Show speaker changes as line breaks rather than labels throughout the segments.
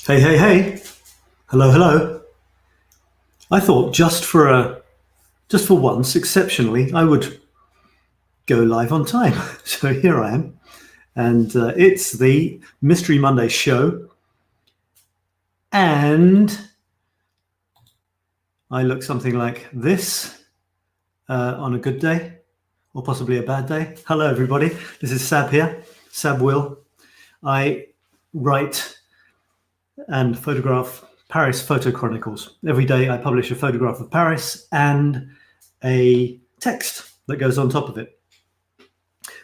Hey, hey, hey. Hello, hello. I thought just for once, exceptionally, I would go live on time. So here I am. And it's the Mystery Monday show. And I look something like this on a good day or possibly a bad day. Hello, everybody. This is Sab here, Sab Will. I write and photograph Paris Photo Chronicles. Every day I publish a photograph of Paris and a text that goes on top of it.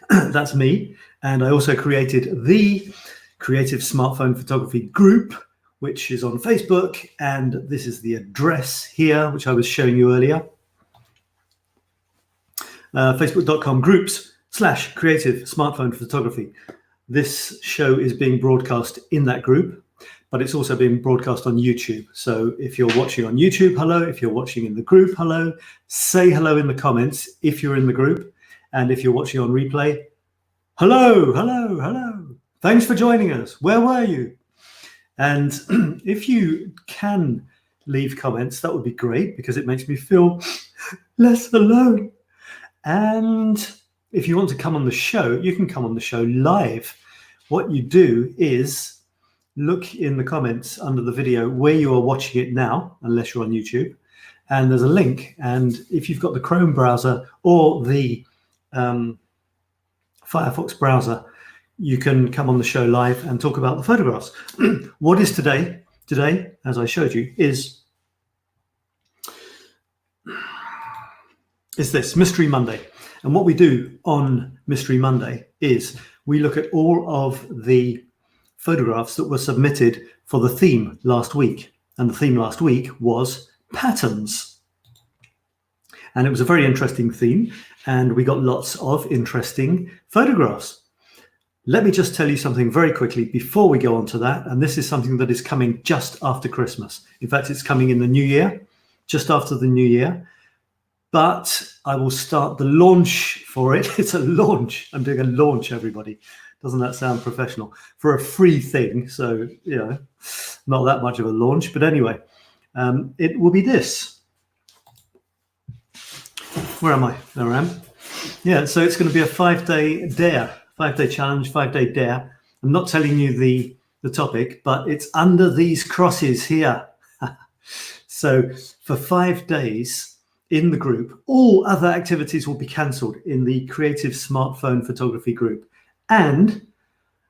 That's me. And I also created the Creative Smartphone Photography group, which is on Facebook. And this is the address here, which I was showing you earlier. Facebook.com/Creative Smartphone Photography. This show is being broadcast in that group, but it's also being broadcast on YouTube. So if you're watching on YouTube, hello. If you're watching in the group, hello. Say hello in the comments if you're in the group. And if you're watching on replay, hello, hello, hello. Thanks for joining us. Where were you? And if you can leave comments, that would be great because it makes me feel less alone. And if you want to come on the show, you can come on the show live. What you do is look in the comments under the video where you are watching it now, unless you're on YouTube, and there's a link. And if you've got the Chrome browser or the Firefox browser, you can come on the show live and talk about the photographs. What is today? Today, as I showed you, is this Mystery Monday. And what we do on Mystery Monday is we look at all of the photographs that were submitted for the theme last week. And the theme last week was patterns. And it was a very interesting theme. And we got lots of interesting photographs. Let me just tell you something very quickly before we go on to that. And this is something that is coming just after Christmas. In fact, it's coming in the new year, just after the new year. But I will start the launch for it. It's a launch. I'm doing a launch, everybody. Doesn't that sound professional? For a free thing. So, you know, not that much of a launch. But anyway, it will be this. Where am I? There I am. Yeah, so it's going to be a 5-day dare, 5-day challenge, 5-day dare. I'm not telling you the topic, but it's under these crosses here. So for 5 days, in the group, all other activities will be cancelled in the Creative Smartphone Photography group. And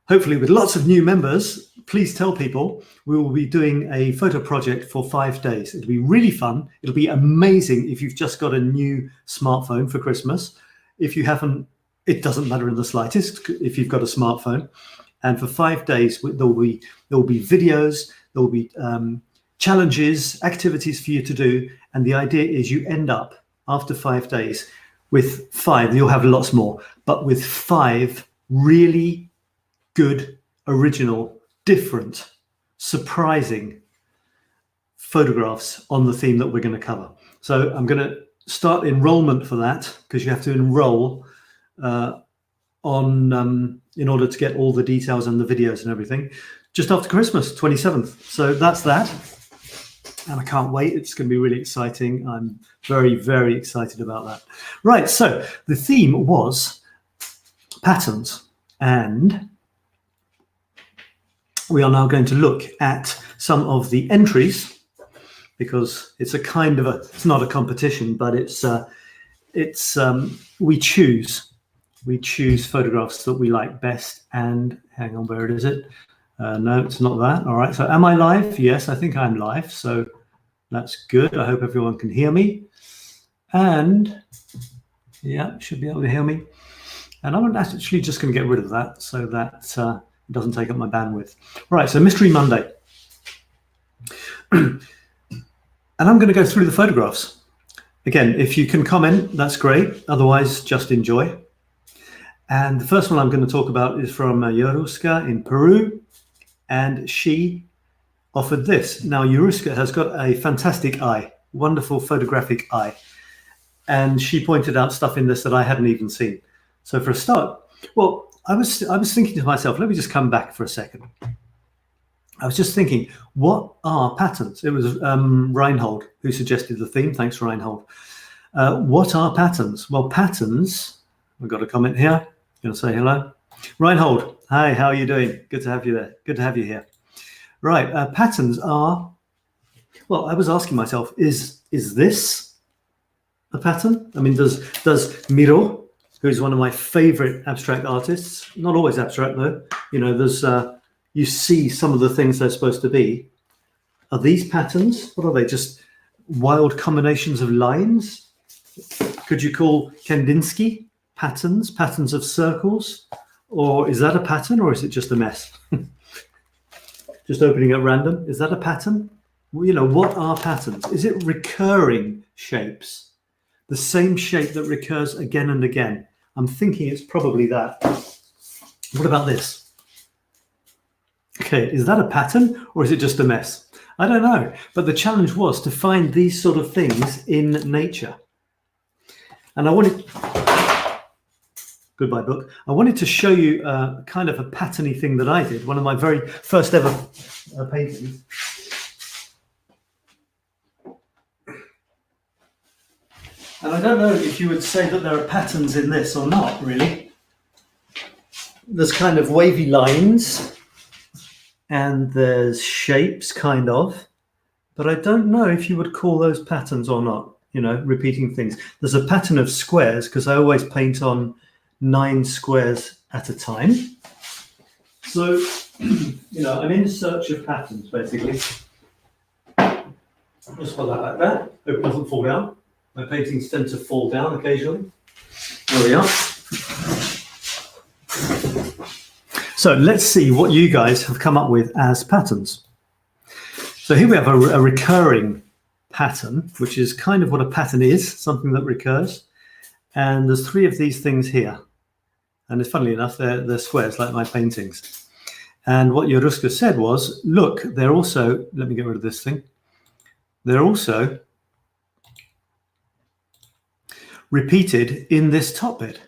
hopefully with lots of new members, please tell people we will be doing a photo project for 5 days. It'll be really fun. It'll be amazing if you've just got a new smartphone for Christmas. If you haven't, it doesn't matter in the slightest if you've got a smartphone. And for 5 days, there will be videos, there will be challenges, activities for you to do. And the idea is you end up after 5 days with 5, you'll have lots more, but with 5 really good, original, different, surprising photographs on the theme that we're going to cover. So I'm going to start enrollment for that because you have to enroll in order to get all the details and the videos and everything just after Christmas, 27th. So that's that. And I can't wait. It's going to be really exciting. I'm very, very excited about that. Right. So the theme was patterns. And we are now going to look at some of the entries because it's a kind of it's not a competition, but we choose photographs that we like best. And hang on, where is it? No, it's not that. All right. So am I live? Yes, I think I'm live. So that's good. I hope everyone can hear me. And yeah, should be able to hear me. And I'm actually just going to get rid of that so that it doesn't take up my bandwidth. All right. So Mystery Monday. And I'm going to go through the photographs. Again, if you can comment, that's great. Otherwise, just enjoy. And the first one I'm going to talk about is from 𝗪𝗓𝗪 in Peru. And she offered this. Now, 𝗪𝗓𝗪 has got a fantastic eye, wonderful photographic eye. And she pointed out stuff in this that I hadn't even seen. So for a start, well, I was thinking to myself, let me just come back for a second. I was just thinking, what are patterns? It was Reinhold who suggested the theme. Thanks, Reinhold. What are patterns? Well, patterns, we've got a comment here. Going to say hello. Reinhold, hi, how are you doing? Good to have you there. Good to have you here. Right, patterns are, well, I was asking myself, is this a pattern? I mean, does Miro, who's one of my favorite abstract artists, not always abstract though, you know, there's, you see some of the things they're supposed to be. Are these patterns? What are they? Just wild combinations of lines? Could you call Kandinsky patterns of circles? Or is that a pattern, or is it just a mess? Just opening at random. Is that a pattern? Well, you know, what are patterns? Is it recurring shapes? The same shape that recurs again and again? I'm thinking it's probably that. What about this? Okay, is that a pattern, or is it just a mess? I don't know. But the challenge was to find these sort of things in nature. And I wanted... Goodbye, book. I wanted to show you kind of a patterny thing that I did. One of my very first ever paintings. And I don't know if you would say that there are patterns in this or not, really. There's kind of wavy lines and there's shapes, kind of. But I don't know if you would call those patterns or not, you know, repeating things. There's a pattern of squares because I always paint on 9 squares at a time. So, you know, I'm in search of patterns, basically. Just put that like that. Hope it doesn't fall down. My paintings tend to fall down occasionally. There we are. So let's see what you guys have come up with as patterns. So here we have a recurring pattern, which is kind of what a pattern is, something that recurs. And there's 3 of these things here. And it's funnily enough, they're squares like my paintings. And what 𝗪𝗡𝗓𝗓 said was, look, they're also, let me get rid of this thing. They're also repeated in this top bit,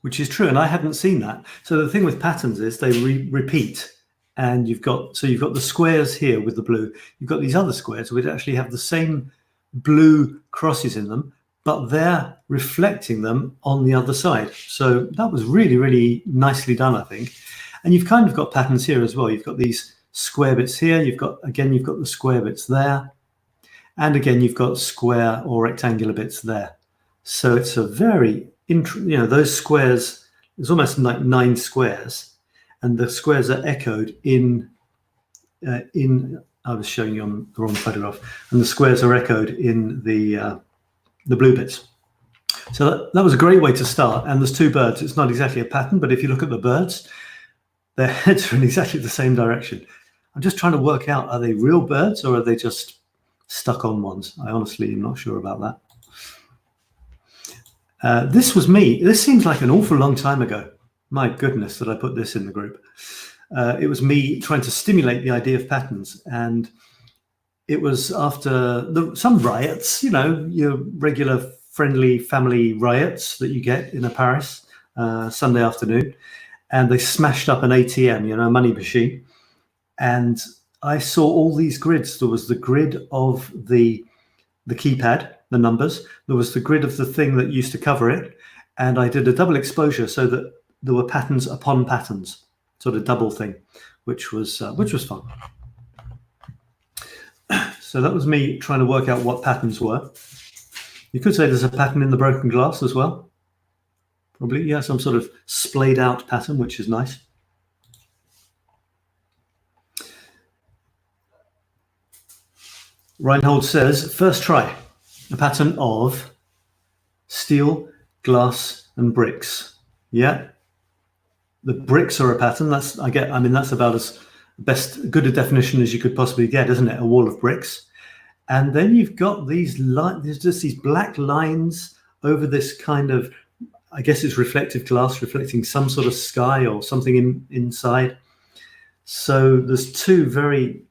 which is true. And I hadn't seen that. So the thing with patterns is they repeat. And you've got the squares here with the blue. You've got these other squares which actually have the same blue crosses in them, but they're reflecting them on the other side. So that was really, really nicely done, I think. And you've kind of got patterns here as well. You've got these square bits here. You've got the square bits there. And again, you've got square or rectangular bits there. So it's a very, you know, those squares, there's almost like 9 squares. And the squares are echoed in, I was showing you on the wrong photograph. And the squares are echoed in the blue bits. So that was a great way to start. And there's 2 birds. It's not exactly a pattern, but if you look at the birds, their heads are in exactly the same direction. I'm just trying to work out, are they real birds or are they just stuck on ones? I honestly am not sure about that. This was me. This seems like an awful long time ago. My goodness, that I put this in the group. It was me trying to stimulate the idea of patterns. And it was after some riots, you know, your regular friendly family riots that you get in a Paris Sunday afternoon. And they smashed up an ATM, you know, a money machine. And I saw all these grids. There was the grid of the keypad, the numbers. There was the grid of the thing that used to cover it. And I did a double exposure so that there were patterns upon patterns, sort of double thing, which was fun. So that was me trying to work out what patterns were. You could say there's a pattern in the broken glass as well. Probably, yeah, some sort of splayed out pattern, which is nice. Reinhold says, first try, a pattern of steel, glass, and bricks. Yeah, the bricks are a pattern. That's about as good a definition as you could possibly get, isn't it? A wall of bricks. And then you've got these there's just these black lines over this kind of, I guess it's reflective glass, reflecting some sort of sky or something inside. So there's 2 very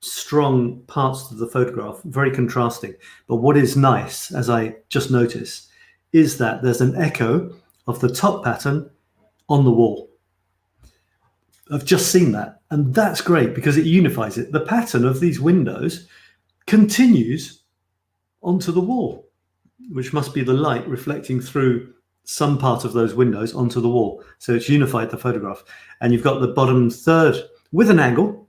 strong parts of the photograph, very contrasting. But what is nice, as I just noticed, is that there's an echo of the top pattern on the wall. I've just seen that. And that's great because it unifies it. The pattern of these windows continues onto the wall, which must be the light reflecting through some part of those windows onto the wall. So it's unified the photograph. And you've got the bottom third with an angle,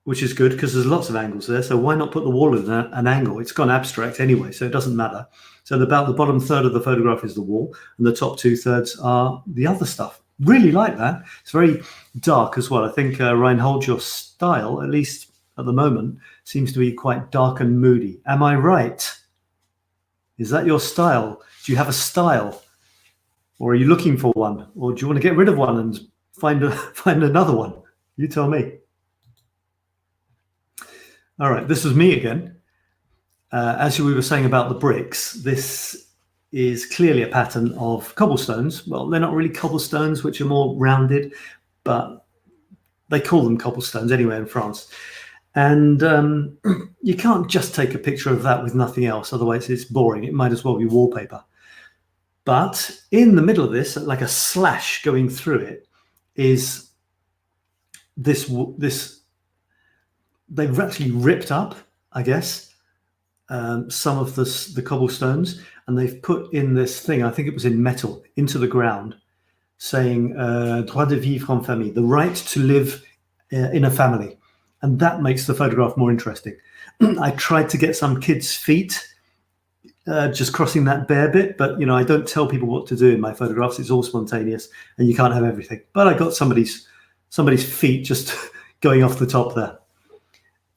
which is good because there's lots of angles there. So why not put the wall at an angle? It's gone abstract anyway, so it doesn't matter. So about the bottom third of the photograph is the wall, and the top 2/3 are the other stuff. Really like that. It's very dark as well. I think 𝗓𝗓𝗡𝗕𝗕𝗓𝗓, your style, at least at the moment, seems to be quite dark and moody. Am I right? Is that your style? Do you have a style? Or are you looking for one? Or do you want to get rid of one and find another one? You tell me. All right, this was me again. As we were saying about the bricks, this is clearly a pattern of cobblestones. Well, they're not really cobblestones, which are more rounded, but they call them cobblestones anyway in France. And you can't just take a picture of that with nothing else, otherwise it's boring. It might as well be wallpaper. But in the middle of this, like a slash going through it, is this they've actually ripped up, I guess, some of the cobblestones, and they've put in this thing, I think it was in metal, into the ground, saying droit de vivre en famille, the right to live in a family. And that makes the photograph more interesting. I tried to get some kids' feet just crossing that bare bit, but I don't tell people what to do in my photographs. It's all spontaneous, and you can't have everything. But I got somebody's feet just going off the top there.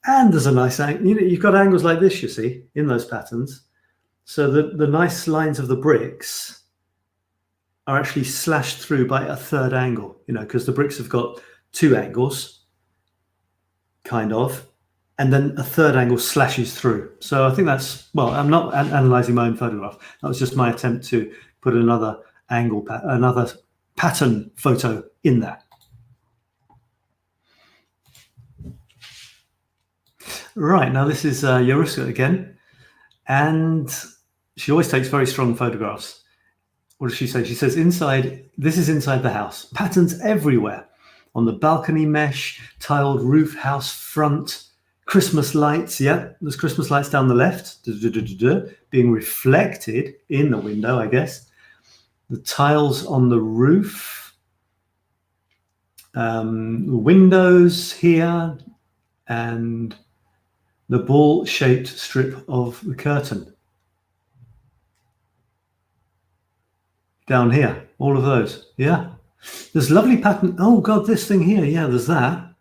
And there's a nice angle. You've got angles like this, you see, in those patterns. So the nice lines of the bricks are actually slashed through by a third angle, because the bricks have got two angles, kind of, and then a third angle slashes through. So I think that's, well, I'm not analyzing my own photograph. That was just my attempt to put another angle, another pattern photo in there. Right, now this is 𝗪𝗓𝗓 again, and she always takes very strong photographs. What does she say? She says, this is inside the house. Patterns everywhere. On the balcony mesh, tiled roof, house front, Christmas lights. Yeah, there's Christmas lights down the left, being reflected in the window, I guess. The tiles on the roof. Windows here, and the ball-shaped strip of the curtain. Down here, all of those, yeah. There's lovely pattern. Oh God, this thing here, yeah, there's that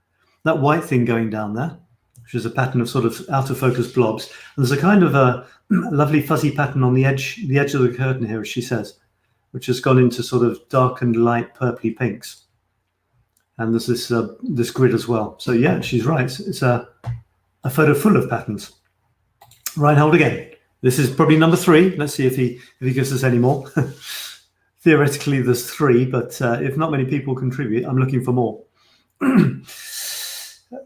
white thing going down there, which is a pattern of sort of out of focus blobs. And there's a kind of a lovely fuzzy pattern on the edge of the curtain here, as she says, which has gone into sort of dark and light purpley pinks. And there's this grid as well. So yeah, she's right. It's a photo full of patterns. 𝗓𝗓𝗡𝗕𝗓𝗓 again. This is probably number 3. Let's see if he gives us any more. Theoretically, there's 3, but if not many people contribute, I'm looking for more.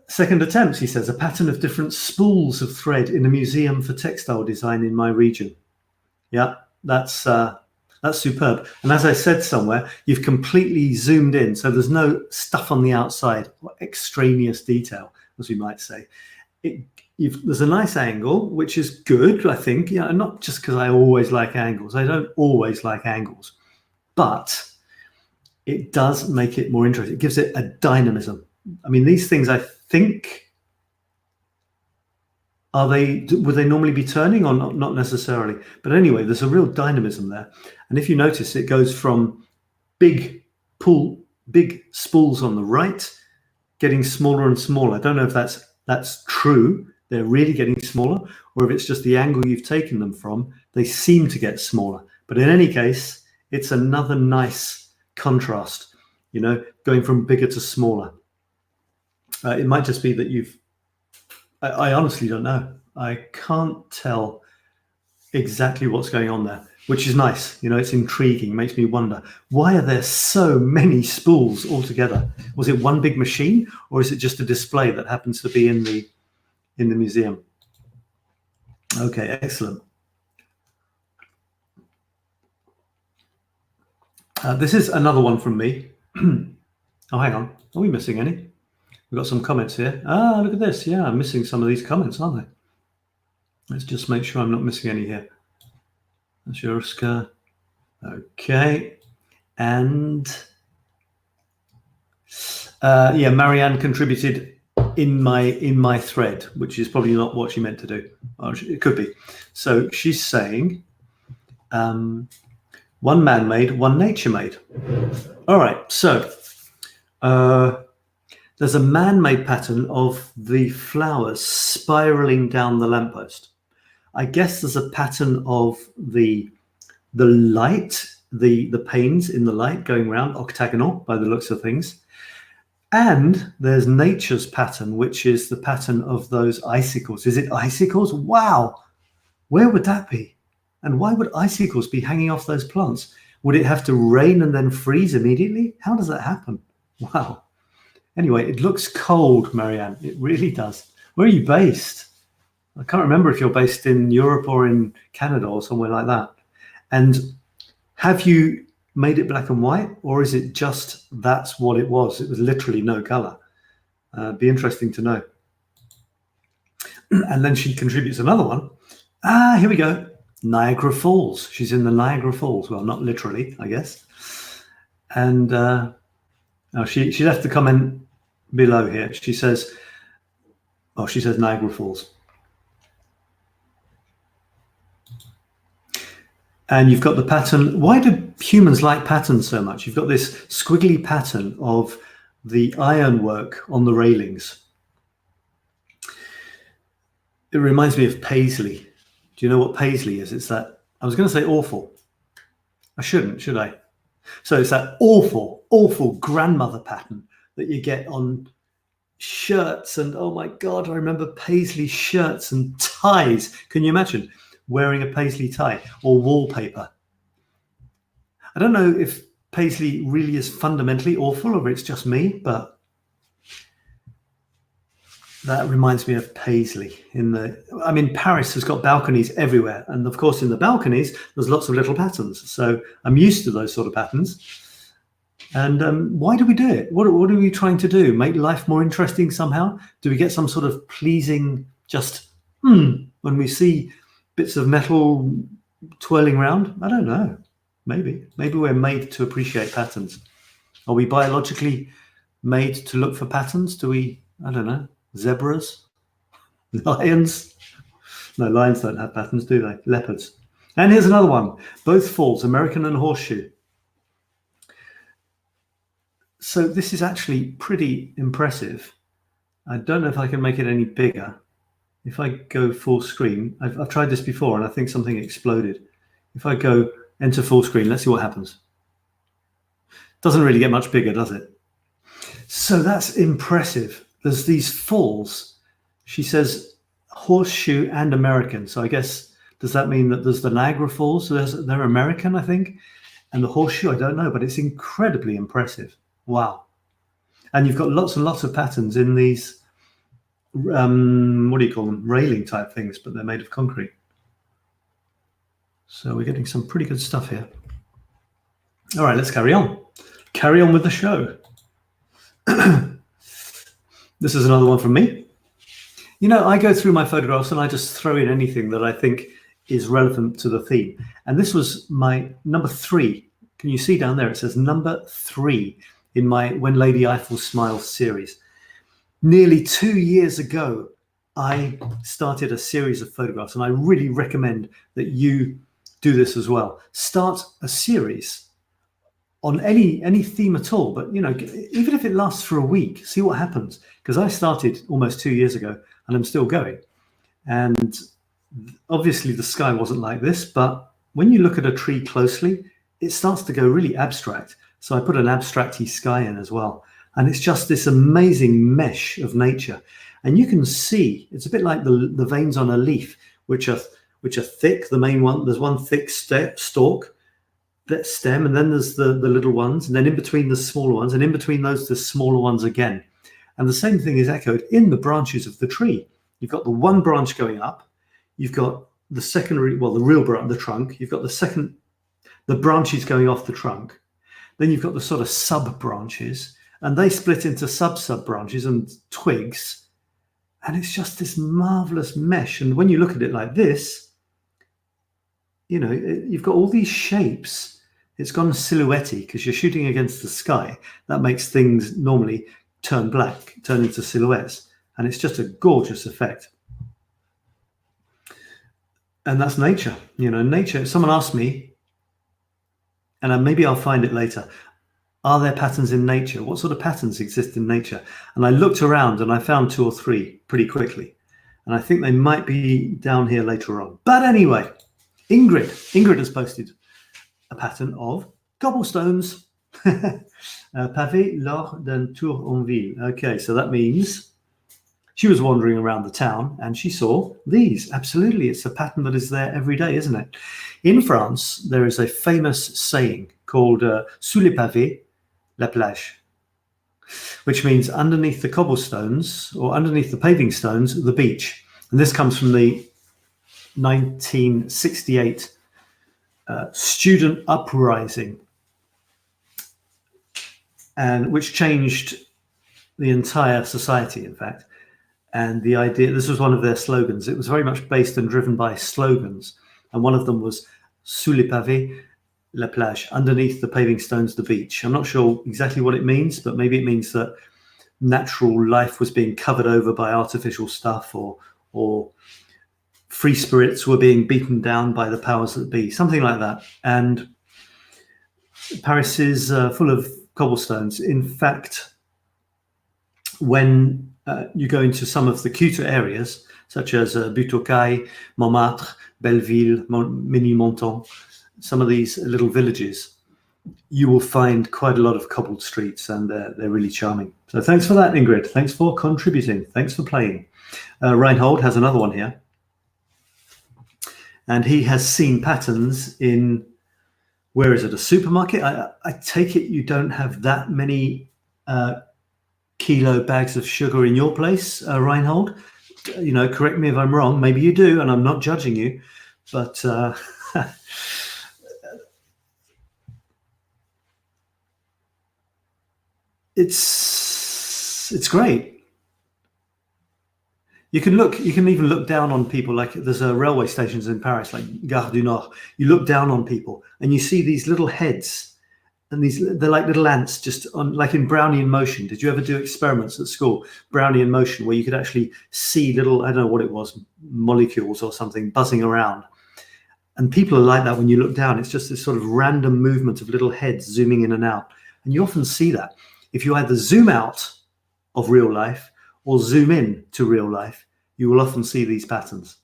Second attempt, he says, a pattern of different spools of thread in a museum for textile design in my region. Yeah, that's superb. And as I said somewhere, you've completely zoomed in, so there's no stuff on the outside, or extraneous detail, as we might say. There's a nice angle, which is good, I think. Not just because I always like angles. I don't always like angles. But it does make it more interesting. It gives it a dynamism. I mean, these things, I think, would they normally be turning or not? Not necessarily. But anyway, there's a real dynamism there. And if you notice, it goes from big spools on the right, getting smaller and smaller. I don't know if that's true. They're really getting smaller, or if it's just the angle you've taken them from, they seem to get smaller. But in any case, it's another nice contrast, going from bigger to smaller. It might just be that I honestly don't know. I can't tell exactly what's going on there, which is nice. It's intriguing, makes me wonder, why are there so many spools all together? Was it one big machine, or is it just a display that happens to be in the museum? Okay, excellent. This is another one from me. Oh, hang on. Are we missing any? We've got some comments here. Ah, look at this. Yeah, I'm missing some of these comments, aren't I? Let's just make sure I'm not missing any here. That's Yoruska. Okay. And yeah, Marianne contributed in my thread, which is probably not what she meant to do. Or it could be. So she's saying, one man-made, one nature-made. All right. So there's a man-made pattern of the flowers spiraling down the lamppost. I guess there's a pattern of the light, the panes in the light going round, octagonal by the looks of things. And there's nature's pattern, which is the pattern of those icicles. Is it icicles? Wow. Where would that be? And why would icicles be hanging off those plants? Would it have to rain and then freeze immediately? How does that happen? Wow. Anyway, it looks cold, Marianne. It really does. Where are you based? I can't remember if you're based in Europe or in Canada or somewhere like that. And have you made it black and white, or is it just that's what it was? It was literally no color. Be interesting to know. And then she contributes another one. Ah, here we go. Niagara Falls. She's in the Niagara Falls. Well, not literally, I guess. And she left the comment below here. She says, oh, she says Niagara Falls. And you've got the pattern. Why do humans like patterns so much? You've got this squiggly pattern of the ironwork on the railings. It reminds me of paisley. Do you know what paisley is? It's that, I was going to say awful. I shouldn't, should I? So it's that awful, awful grandmother pattern that you get on shirts. And oh my God, I remember paisley shirts and ties. Can you imagine wearing a paisley tie or wallpaper? I don't know if paisley really is fundamentally awful or it's just me, but that reminds me of paisley. Paris has got balconies everywhere. And of course, in the balconies, there's lots of little patterns. So I'm used to those sort of patterns. And why do we do it? What are we trying to do? Make life more interesting somehow? Do we get some sort of pleasing just, when we see bits of metal twirling around? I don't know. Maybe we're made to appreciate patterns. Are we biologically made to look for patterns? Do we, I don't know, zebras, lions? No, lions don't have patterns, do they? Leopards. And here's another one. Both falls, American and horseshoe. So this is actually pretty impressive. I don't know if I can make it any bigger. If I go full screen, I've tried this before and I think something exploded. If I go enter full screen, let's see what happens. Doesn't really get much bigger, does it? So that's impressive. There's these falls. She says horseshoe and American. So I guess, does that mean that there's the Niagara Falls? So they're American, I think. And the horseshoe, I don't know, but it's incredibly impressive. Wow. And you've got lots and lots of patterns in these, what do you call them? Railing type things, but they're made of concrete. So we're getting some pretty good stuff here. All right, let's carry on. Carry on with the show. This is another one from me. You know, I go through my photographs and I just throw in anything that I think is relevant to the theme. And this was my number 3. Can you see down there? It says number 3 in my When Lady Eiffel Smiles series. Nearly 2 years ago, I started a series of photographs, and I really recommend that you do this as well. Start a series on any theme at all, but you know, even if it lasts for a week, see what happens. Because I started almost 2 years ago, and I'm still going. And obviously, the sky wasn't like this, but when you look at a tree closely, it starts to go really abstract. So I put an abstract-y sky in as well. And it's just this amazing mesh of nature. And you can see, it's a bit like the veins on a leaf, which are thick, the main one. There's one thick stalk, that stem, and then there's the little ones, and then in between the smaller ones, and in between those, the smaller ones again. And the same thing is echoed in the branches of the tree. You've got the one branch going up. You've got the secondary, well, the real branch, the trunk. You've got the branches going off the trunk. Then you've got the sort of sub branches, and they split into sub branches and twigs, and it's just this marvelous mesh. And when you look at it like this, you know, you've got all these shapes. It's gone silhouette-y because you're shooting against the sky. That makes things normally turn black, turn into silhouettes, and it's just a gorgeous effect. And that's nature. You know, nature. Someone asked me, and maybe I'll find it later, are there patterns in nature? What sort of patterns exist in nature? And I looked around and I found 2 or 3 pretty quickly. And I think they might be down here later on. But anyway, Ingrid has posted a pattern of cobblestones. Pavé lors d'un tour en ville. Okay, so that means she was wandering around the town and she saw these. Absolutely, it's a pattern that is there every day, isn't it? In France, there is a famous saying called sous les pavés, la plage, which means underneath the cobblestones or underneath the paving stones, the beach. And this comes from the 1968 student uprising, and which changed the entire society, in fact. And the idea, this was one of their slogans. It was very much based and driven by slogans. And one of them was sous les pavés, la plage, underneath the paving stones, the beach. I'm not sure exactly what it means, but maybe it means that natural life was being covered over by artificial stuff, or free spirits were being beaten down by the powers that be, something like that. And Paris is full of cobblestones. In fact, when you go into some of the cuter areas, such as Butokai, Montmartre, Belleville, Ménilmontant, some of these little villages, you will find quite a lot of cobbled streets, and they're really charming. So thanks for that, Ingrid. Thanks for contributing. Thanks for playing. Reinhold has another one here. And he has seen patterns in, where is it, a supermarket? I take it you don't have that many kilo bags of sugar in your place, Reinhold. You know, correct me if I'm wrong. Maybe you do, and I'm not judging you. But it's great. You can even look down on people. Like there's railway stations in Paris, like Gare du Nord. You look down on people and you see these little heads, and they're like little ants, just on, like in Brownian motion. Did you ever do experiments at school, Brownian motion, where you could actually see little, I don't know what it was, molecules or something buzzing around? And people are like that when you look down. It's just this sort of random movement of little heads zooming in and out. And you often see that. If you either zoom out of real life or zoom in to real life, you will often see these patterns.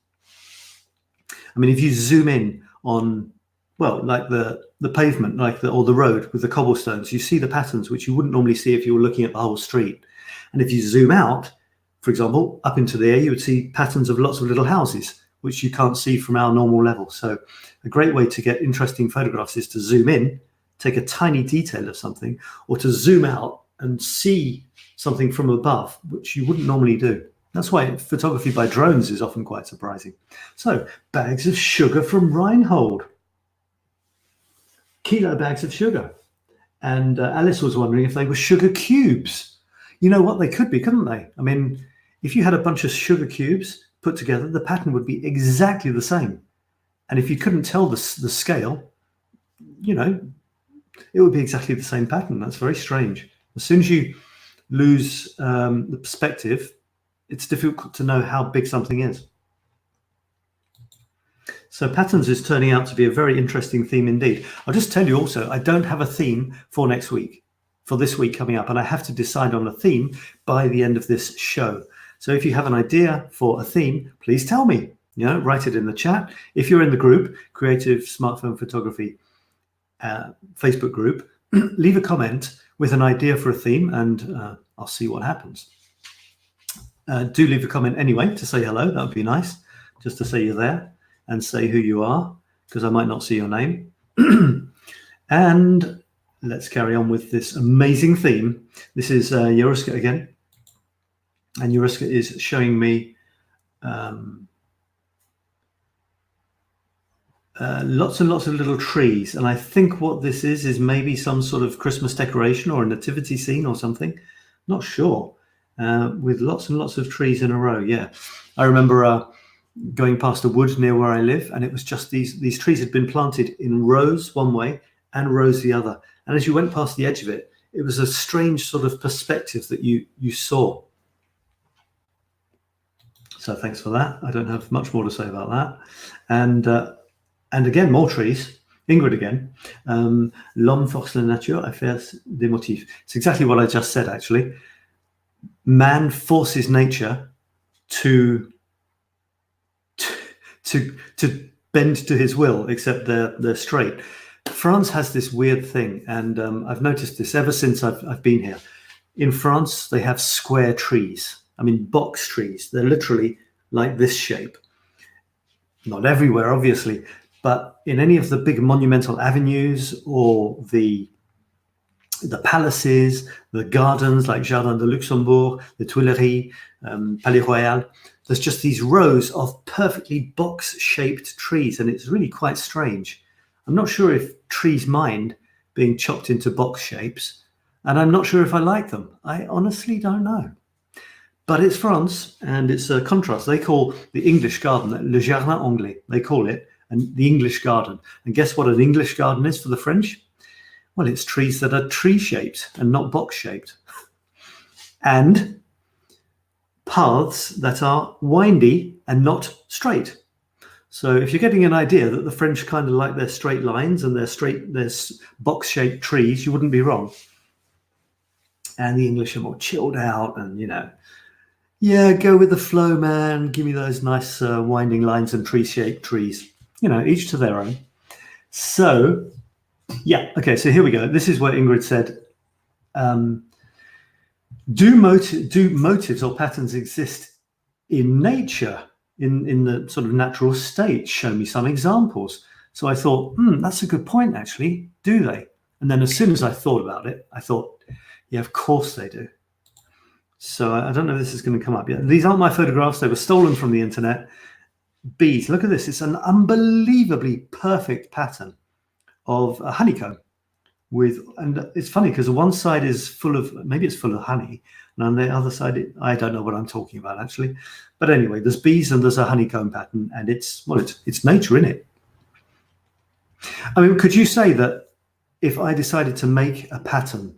I mean, if you zoom in on, well, like the pavement, or the road with the cobblestones, you see the patterns which you wouldn't normally see if you were looking at the whole street. And if you zoom out, for example, up into the air, you would see patterns of lots of little houses, which you can't see from our normal level. So a great way to get interesting photographs is to zoom in, take a tiny detail of something, or to zoom out and see something from above, which you wouldn't normally do. That's why photography by drones is often quite surprising. So, bags of sugar from Reinhold. Kilo bags of sugar. And Alice was wondering if they were sugar cubes. You know what, they could be, couldn't they? I mean, if you had a bunch of sugar cubes put together, the pattern would be exactly the same. And if you couldn't tell the scale, you know, it would be exactly the same pattern. That's very strange. As soon as you lose the perspective, it's difficult to know how big something is. So patterns is turning out to be a very interesting theme indeed. I'll just tell you also, I don't have a theme for next week, for this week coming up, and I have to decide on a theme by the end of this show. So if you have an idea for a theme, please tell me. You know, write it in the chat. If you're in the group, Creative Smartphone Photography Facebook group, leave a comment with an idea for a theme, and I'll see what happens. Do leave a comment anyway to say hello. That would be nice, just to say you're there and say who you are, because I might not see your name. And let's carry on with this amazing theme. This is 𝗪𝗓𝗃 again, and 𝗪𝗓𝗃 is showing me lots and lots of little trees. And I think what this is maybe some sort of Christmas decoration or a nativity scene or something. Not sure. With lots and lots of trees in a row. Yeah. I remember going past a wood near where I live, and it was just these trees had been planted in rows one way and rows the other. And as you went past the edge of it, it was a strange sort of perspective that you saw. So thanks for that. I don't have much more to say about that. And again, more trees. Ingrid again. L'homme force la nature à faire des motifs. It's exactly what I just said, actually. Man forces nature to bend to his will, except they're straight. France has this weird thing, and I've noticed this ever since I've been here. In France, they have square trees. I mean, box trees. They're literally like this shape. Not everywhere, obviously, but in any of the big monumental avenues or the palaces, the gardens like Jardin de Luxembourg, the Tuileries, Palais Royal, there's just these rows of perfectly box-shaped trees, and it's really quite strange. I'm not sure if trees mind being chopped into box shapes, and I'm not sure if I like them. I honestly don't know. But it's France, and it's a contrast. They call the English garden le jardin anglais. They call it the English garden. And guess what an English garden is for the French? Well, it's trees that are tree-shaped and not box-shaped. And paths that are windy and not straight. So if you're getting an idea that the French kind of like their straight lines and their box-shaped trees, you wouldn't be wrong. And the English are more chilled out and, yeah, go with the flow, man. Give me those nice winding lines and tree-shaped trees. Each to their own. So, yeah, okay, so here we go. This is where Ingrid said, do motives or patterns exist in nature, in the sort of natural state? Show me some examples. So I thought, that's a good point, actually. Do they? And then as soon as I thought about it, I thought, yeah, of course they do. So I don't know if this is going to come up yet. These aren't my photographs. They were stolen from the internet. Bees, look at this. It's an unbelievably perfect pattern of a honeycomb. And it's funny because one side is full of, maybe it's full of honey, and on the other side, I don't know what I'm talking about actually. But anyway, there's bees and there's a honeycomb pattern, and it's nature, isn't it? I mean, could you say that if I decided to make a pattern,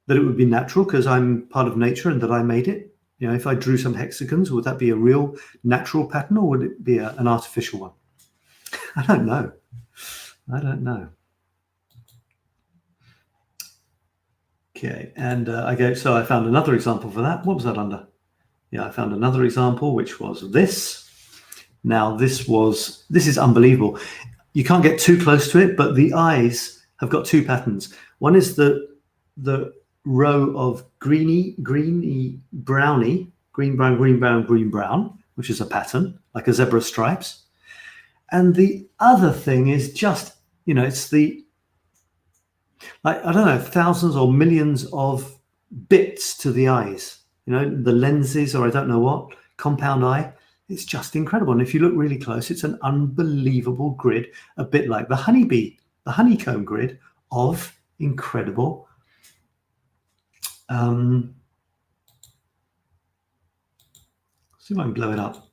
that it would be natural because I'm part of nature and that I made it? If I drew some hexagons, would that be a real natural pattern, or would it be an artificial one? I don't know. Okay, and so I found another example for that. What was that under? Yeah, I found another example, which was this. Now, this is unbelievable. You can't get too close to it, but the eyes have got two patterns. One is the row of greeny, browny, green, brown, which is a pattern, like a zebra stripes. And the other thing is just, it's I don't know, thousands or millions of bits to the eyes, the lenses, or I don't know what, compound eye. It's just incredible. And if you look really close, it's an unbelievable grid, a bit like the honeycomb grid of incredible. See if I can blow it up.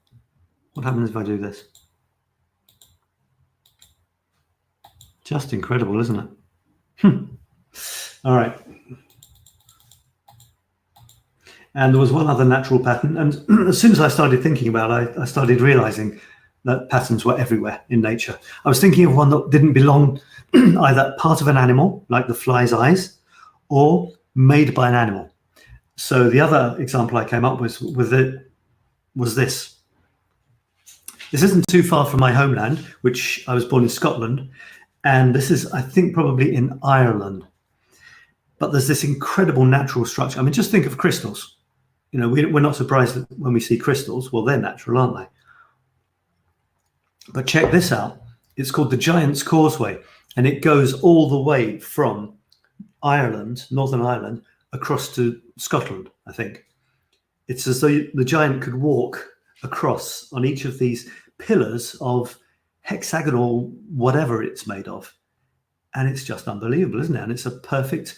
What happens if I do this? Just incredible, isn't it? All right. And there was one other natural pattern. And as soon as I started thinking about it, I started realizing that patterns were everywhere in nature. I was thinking of one that didn't belong either part of an animal, like the fly's eyes, or made by an animal. So the other example I came up with was this. This isn't too far from my homeland, which I was born in Scotland. And this is, I think, probably in Ireland. But there's this incredible natural structure. I mean, just think of crystals. We're not surprised that when we see crystals. Well, they're natural, aren't they? But check this out. It's called the Giant's Causeway. And it goes all the way from Ireland, Northern Ireland, across to Scotland, I think. It's as though the giant could walk across on each of these pillars of hexagonal whatever it's made of. And it's just unbelievable, isn't it? And it's a perfect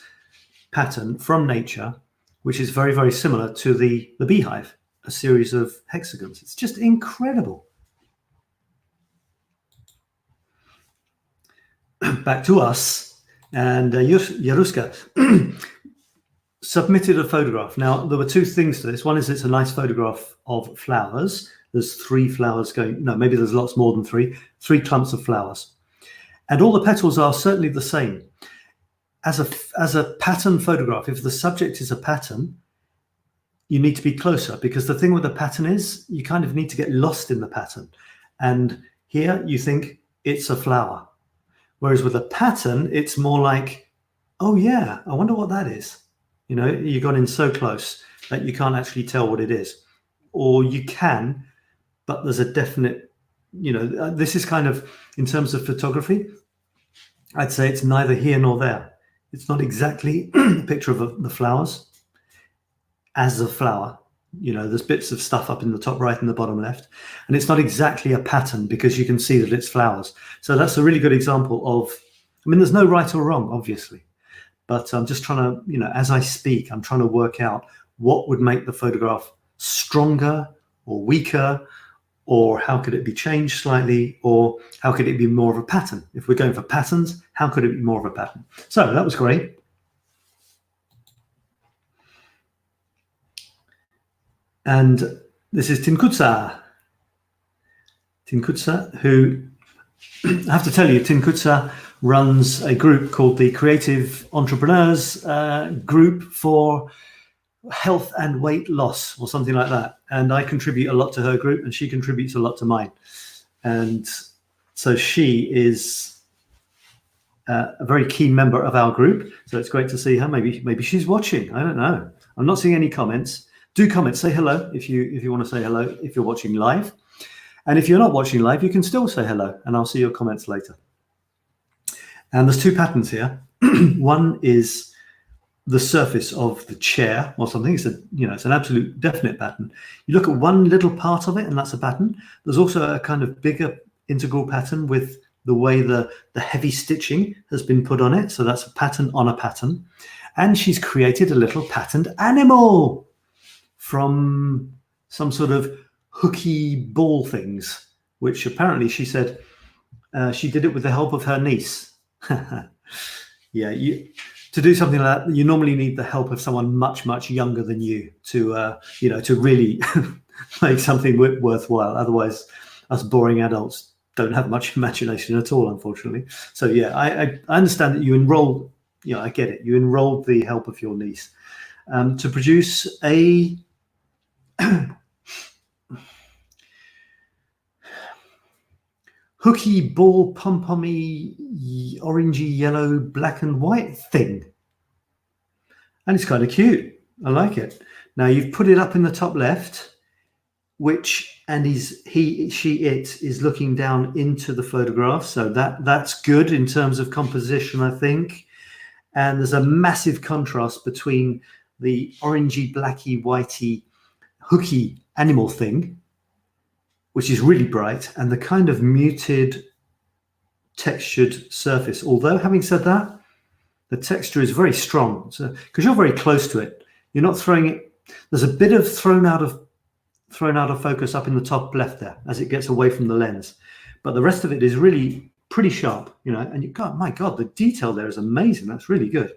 pattern from nature, which is very, very similar to the beehive, a series of hexagons. It's just incredible. Back to us, and 𝗪𝗓𝗪𝗓 submitted a photograph. Now, there were two things to this. One is it's a nice photograph of flowers. There's 3 flowers going, no, maybe there's lots more than 3 clumps of flowers. And all the petals are certainly the same. As a pattern photograph, if the subject is a pattern, you need to be closer, because the thing with the pattern is you kind of need to get lost in the pattern. And here you think it's a flower. Whereas with a pattern, it's more like, oh yeah, I wonder what that is. You know, you got in so close that you can't actually tell what it is. Or you can, but there's a definite, you know, this is kind of, in terms of photography, I'd say it's neither here nor there. It's not exactly a picture of the flowers as a flower. You know, there's bits of stuff up in the top right and the bottom left. And it's not exactly a pattern because you can see that it's flowers. So that's a really good example of, I mean, there's no right or wrong, obviously. But I'm just trying to, you know, as I speak, I'm trying to work out what would make the photograph stronger or weaker, or how could it be changed slightly, or how could it be more of a pattern? If we're going for patterns, how could it be more of a pattern? So that was great. And this is 𝗙𝗓𝗪𝗘, who, I have to tell you, 𝗙𝗓𝗪 runs a group called the Creative Entrepreneurs Group for Health and Weight Loss, or something like that. And I contribute a lot to her group, and she contributes a lot to mine. And so she is a very keen member of our group. So it's great to see her. Maybe she's watching. I don't know. I'm not seeing any comments. Do comment, say hello if you want to say hello if you're watching live. And if you're not watching live, you can still say hello, and I'll see your comments later. And there's 2 patterns here. One is the surface of the chair or something. It's it's an absolute definite pattern. You look at one little part of it, and that's a pattern. There's also a kind of bigger integral pattern with the way the heavy stitching has been put on it. So that's a pattern on a pattern. And she's created a little patterned animal from some sort of hooky ball things, which apparently she said she did it with the help of her niece. Yeah, to do something like that, you normally need the help of someone much, much younger than you to really make something worthwhile. Otherwise, us boring adults don't have much imagination at all, unfortunately. So yeah, I understand that you enrolled, I get it. You enrolled the help of your niece to produce a hooky ball pom-pommy orangey yellow black and white thing, and it's kind of cute. I like it. Now you've put it up in the top left, it is looking down into the photograph, so that's good in terms of composition, I think. And there's a massive contrast between the orangey blacky whitey hooky animal thing, which is really bright, and the kind of muted textured surface. Although, having said that, the texture is very strong. So, because you're very close to it, you're not throwing it. There's a bit of thrown out of focus up in the top left there as it gets away from the lens, but the rest of it is really pretty sharp, And my God, the detail there is amazing. That's really good.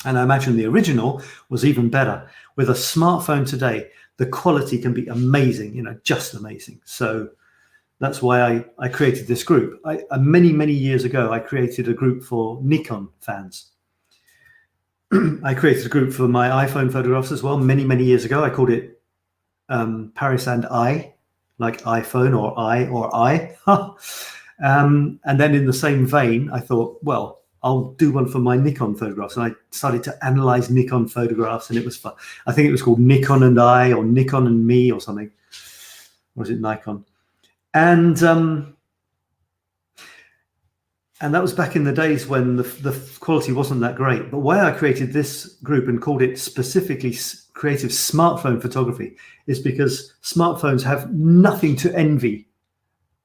And I imagine the original was even better. With a smartphone today, the quality can be amazing, just amazing. So that's why I created this group. Many, many years ago, I created a group for Nikon fans. I created a group for my iPhone photographs as well. Many, many years ago, I called it Paris and I, like iPhone or I. And then in the same vein, I thought, well, I'll do one for my Nikon photographs. And I started to analyze Nikon photographs, and it was fun. I think it was called Nikon and I, or Nikon and Me, or something. Or was it Nikon? And that was back in the days when the quality wasn't that great. But why I created this group and called it specifically Creative Smartphone Photography is because smartphones have nothing to envy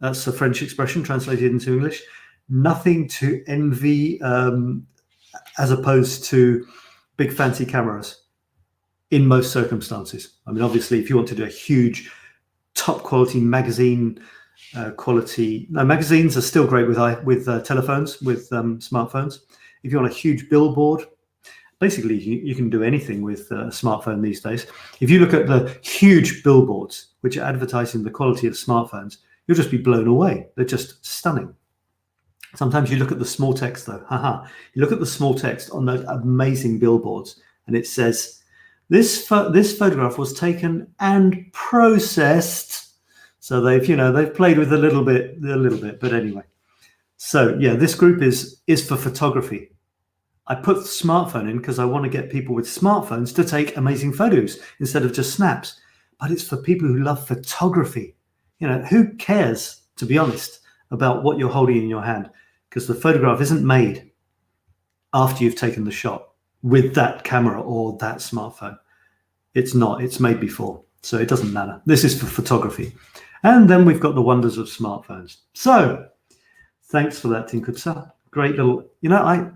That's a French expression translated into English. Nothing to envy as opposed to big fancy cameras in most circumstances. I mean, obviously, if you want to do a huge top quality magazine quality, no, magazines are still great with telephones, with smartphones. If you want a huge billboard, basically you can do anything with a smartphone these days. If you look at the huge billboards which are advertising the quality of smartphones, you'll just be blown away. They're just stunning. Sometimes you look at the small text though. You look at the small text on those amazing billboards, and it says, this photograph was taken and processed. So they've played with a little bit, but anyway. So yeah, this group is for photography. I put the smartphone in because I want to get people with smartphones to take amazing photos instead of just snaps. But it's for people who love photography. Who cares, to be honest, about what you're holding in your hand? Because the photograph isn't made after you've taken the shot with that camera or that smartphone. It's not. It's made before. So it doesn't matter. This is for photography. And then we've got the wonders of smartphones. So thanks for that, 𝗙𝗙𝗓𝗙. Great little,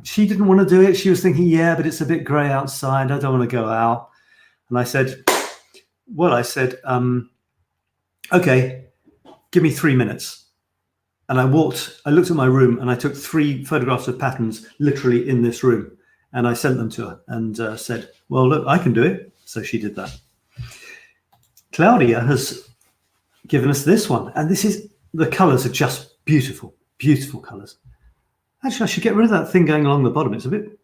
she didn't want to do it. She was thinking, yeah, but it's a bit grey outside. I don't want to go out. And I said, okay, give me 3 minutes. And I looked at my room and I took 3 photographs of patterns literally in this room. And I sent them to her and said, well, look, I can do it. So she did that. Claudia has given us this one. And the colors are just beautiful, beautiful colors. Actually, I should get rid of that thing going along the bottom. It's a bit,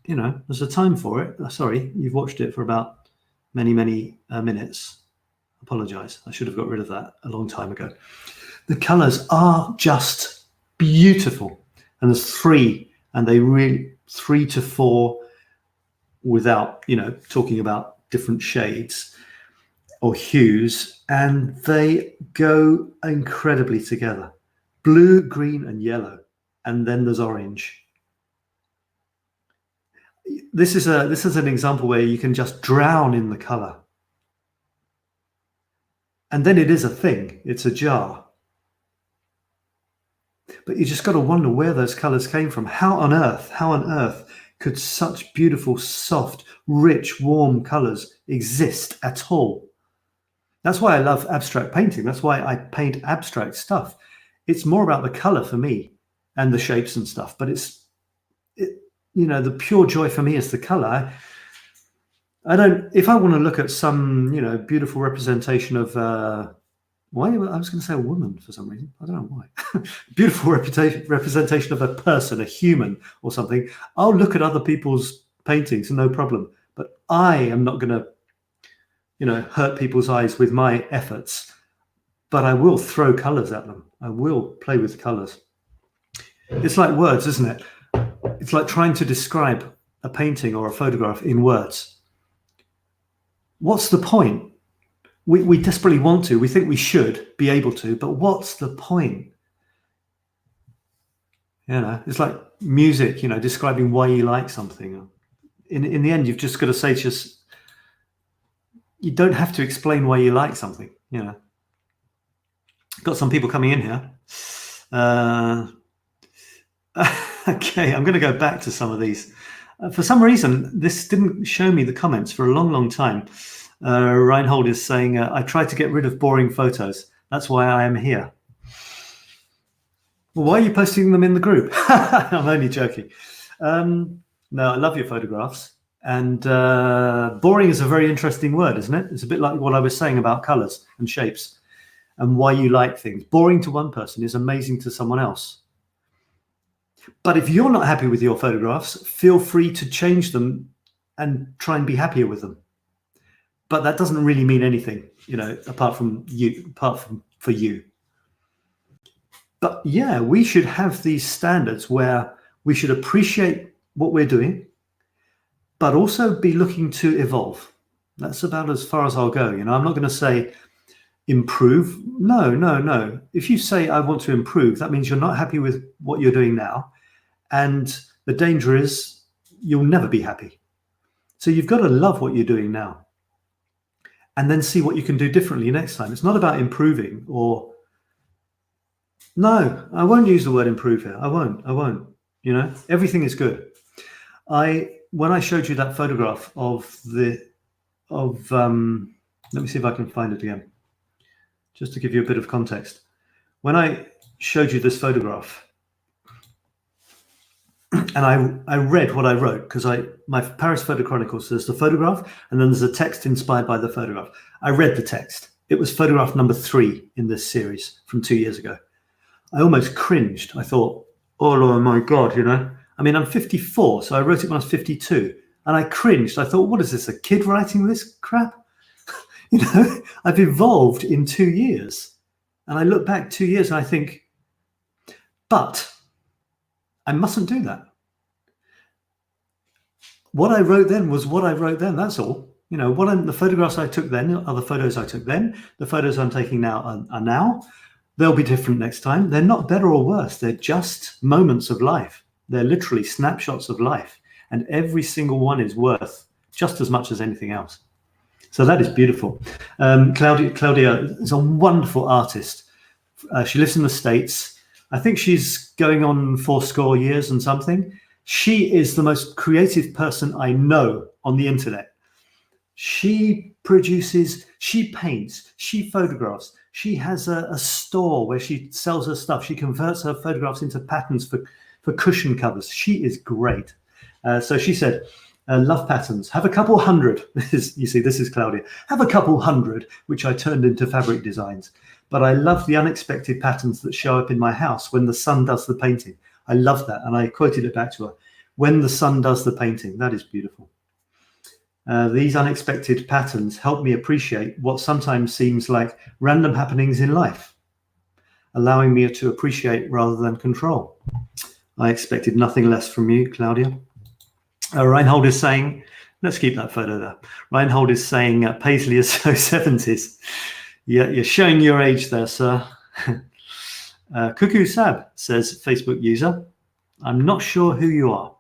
there's a time for it. Sorry, you've watched it for about many, many minutes. Apologize. I should have got rid of that a long time ago. The colors are just beautiful. And there's 3, and they really 3 to 4 without, talking about different shades or hues. And they go incredibly together. Blue, green, and yellow. And then there's orange. This is an example where you can just drown in the color. And then it is a thing. It's a jar. But you just got to wonder where those colors came from. How on earth could such beautiful, soft, rich, warm colors exist at all? That's why I love abstract painting. That's why I paint abstract stuff. It's more about the color for me and the shapes and stuff. But the pure joy for me is the color. If I want to look at some, beautiful representation of, why? I was going to say a woman for some reason. I don't know why. Beautiful representation of a person, a human or something. I'll look at other people's paintings, no problem. But I am not going to, hurt people's eyes with my efforts. But I will throw colors at them. I will play with colors. It's like words, isn't it? It's like trying to describe a painting or a photograph in words. What's the point? We desperately want to. We think we should be able to, but what's the point? It's like music, describing why you like something. In the end, you've just got to say you don't have to explain why you like something, Got some people coming in here. Okay, I'm going to go back to some of these. For some reason, this didn't show me the comments for a long, long time. Reinhold is saying, I tried to get rid of boring photos. That's why I am here. Well, why are you posting them in the group? I'm only joking. No, I love your photographs. And boring is a very interesting word, isn't it? It's a bit like what I was saying about colors and shapes and why you like things. Boring to one person is amazing to someone else. But if you're not happy with your photographs, feel free to change them and try and be happier with them. But that doesn't really mean anything, apart from for you. But yeah, we should have these standards where we should appreciate what we're doing, but also be looking to evolve. That's about as far as I'll go. I'm not going to say improve. No. If you say I want to improve, that means you're not happy with what you're doing now. And the danger is you'll never be happy. So you've got to love what you're doing now and then see what you can do differently next time. It's not about improving or No, I won't use the word improve here. I won't. You know, everything is good. When I showed you that photograph of let me see if I can find it again, just to give you a bit of context. When I showed you this photograph, and I read what I wrote, because my Paris Photo Chronicles, there's the photograph, and then there's a text inspired by the photograph. I read the text. It was photograph number 3 in this series from 2 years ago. I almost cringed. I thought, oh my God, you know. I mean, I'm 54, so I wrote it when I was 52, and I cringed. I thought, what is this, a kid writing this crap? You know, I've evolved in 2 years, and I look back 2 years and I think, but I mustn't do that. What I wrote then was what I wrote then. That's all. You know, the photographs I took then are the photos I took then. The photos I'm taking now are now. They'll be different next time. They're not better or worse. They're just moments of life. They're literally snapshots of life. And every single one is worth just as much as anything else. So that is beautiful. Claudia is a wonderful artist. She lives in the States. I think she's going on 80 years and something. She is the most creative person I know on the internet. She produces, she paints, she photographs. She has a store where she sells her stuff. She converts her photographs into patterns for cushion covers. She is great. So she said, love patterns. Have a couple hundred. You see, this is Claudia. Have a couple hundred, which I turned into fabric designs. But I love the unexpected patterns that show up in my house when the sun does the painting. I love that. And I quoted it back to her. When the sun does the painting. That is beautiful. These unexpected patterns help me appreciate what sometimes seems like random happenings in life, allowing me to appreciate rather than control. I expected nothing less from you, Claudia. Reinhold is saying, let's keep that photo there. Reinhold is saying, Paisley is so 70s. Yeah, you're showing your age there, sir. Cuckoo Sab says, Facebook user, I'm not sure who you are.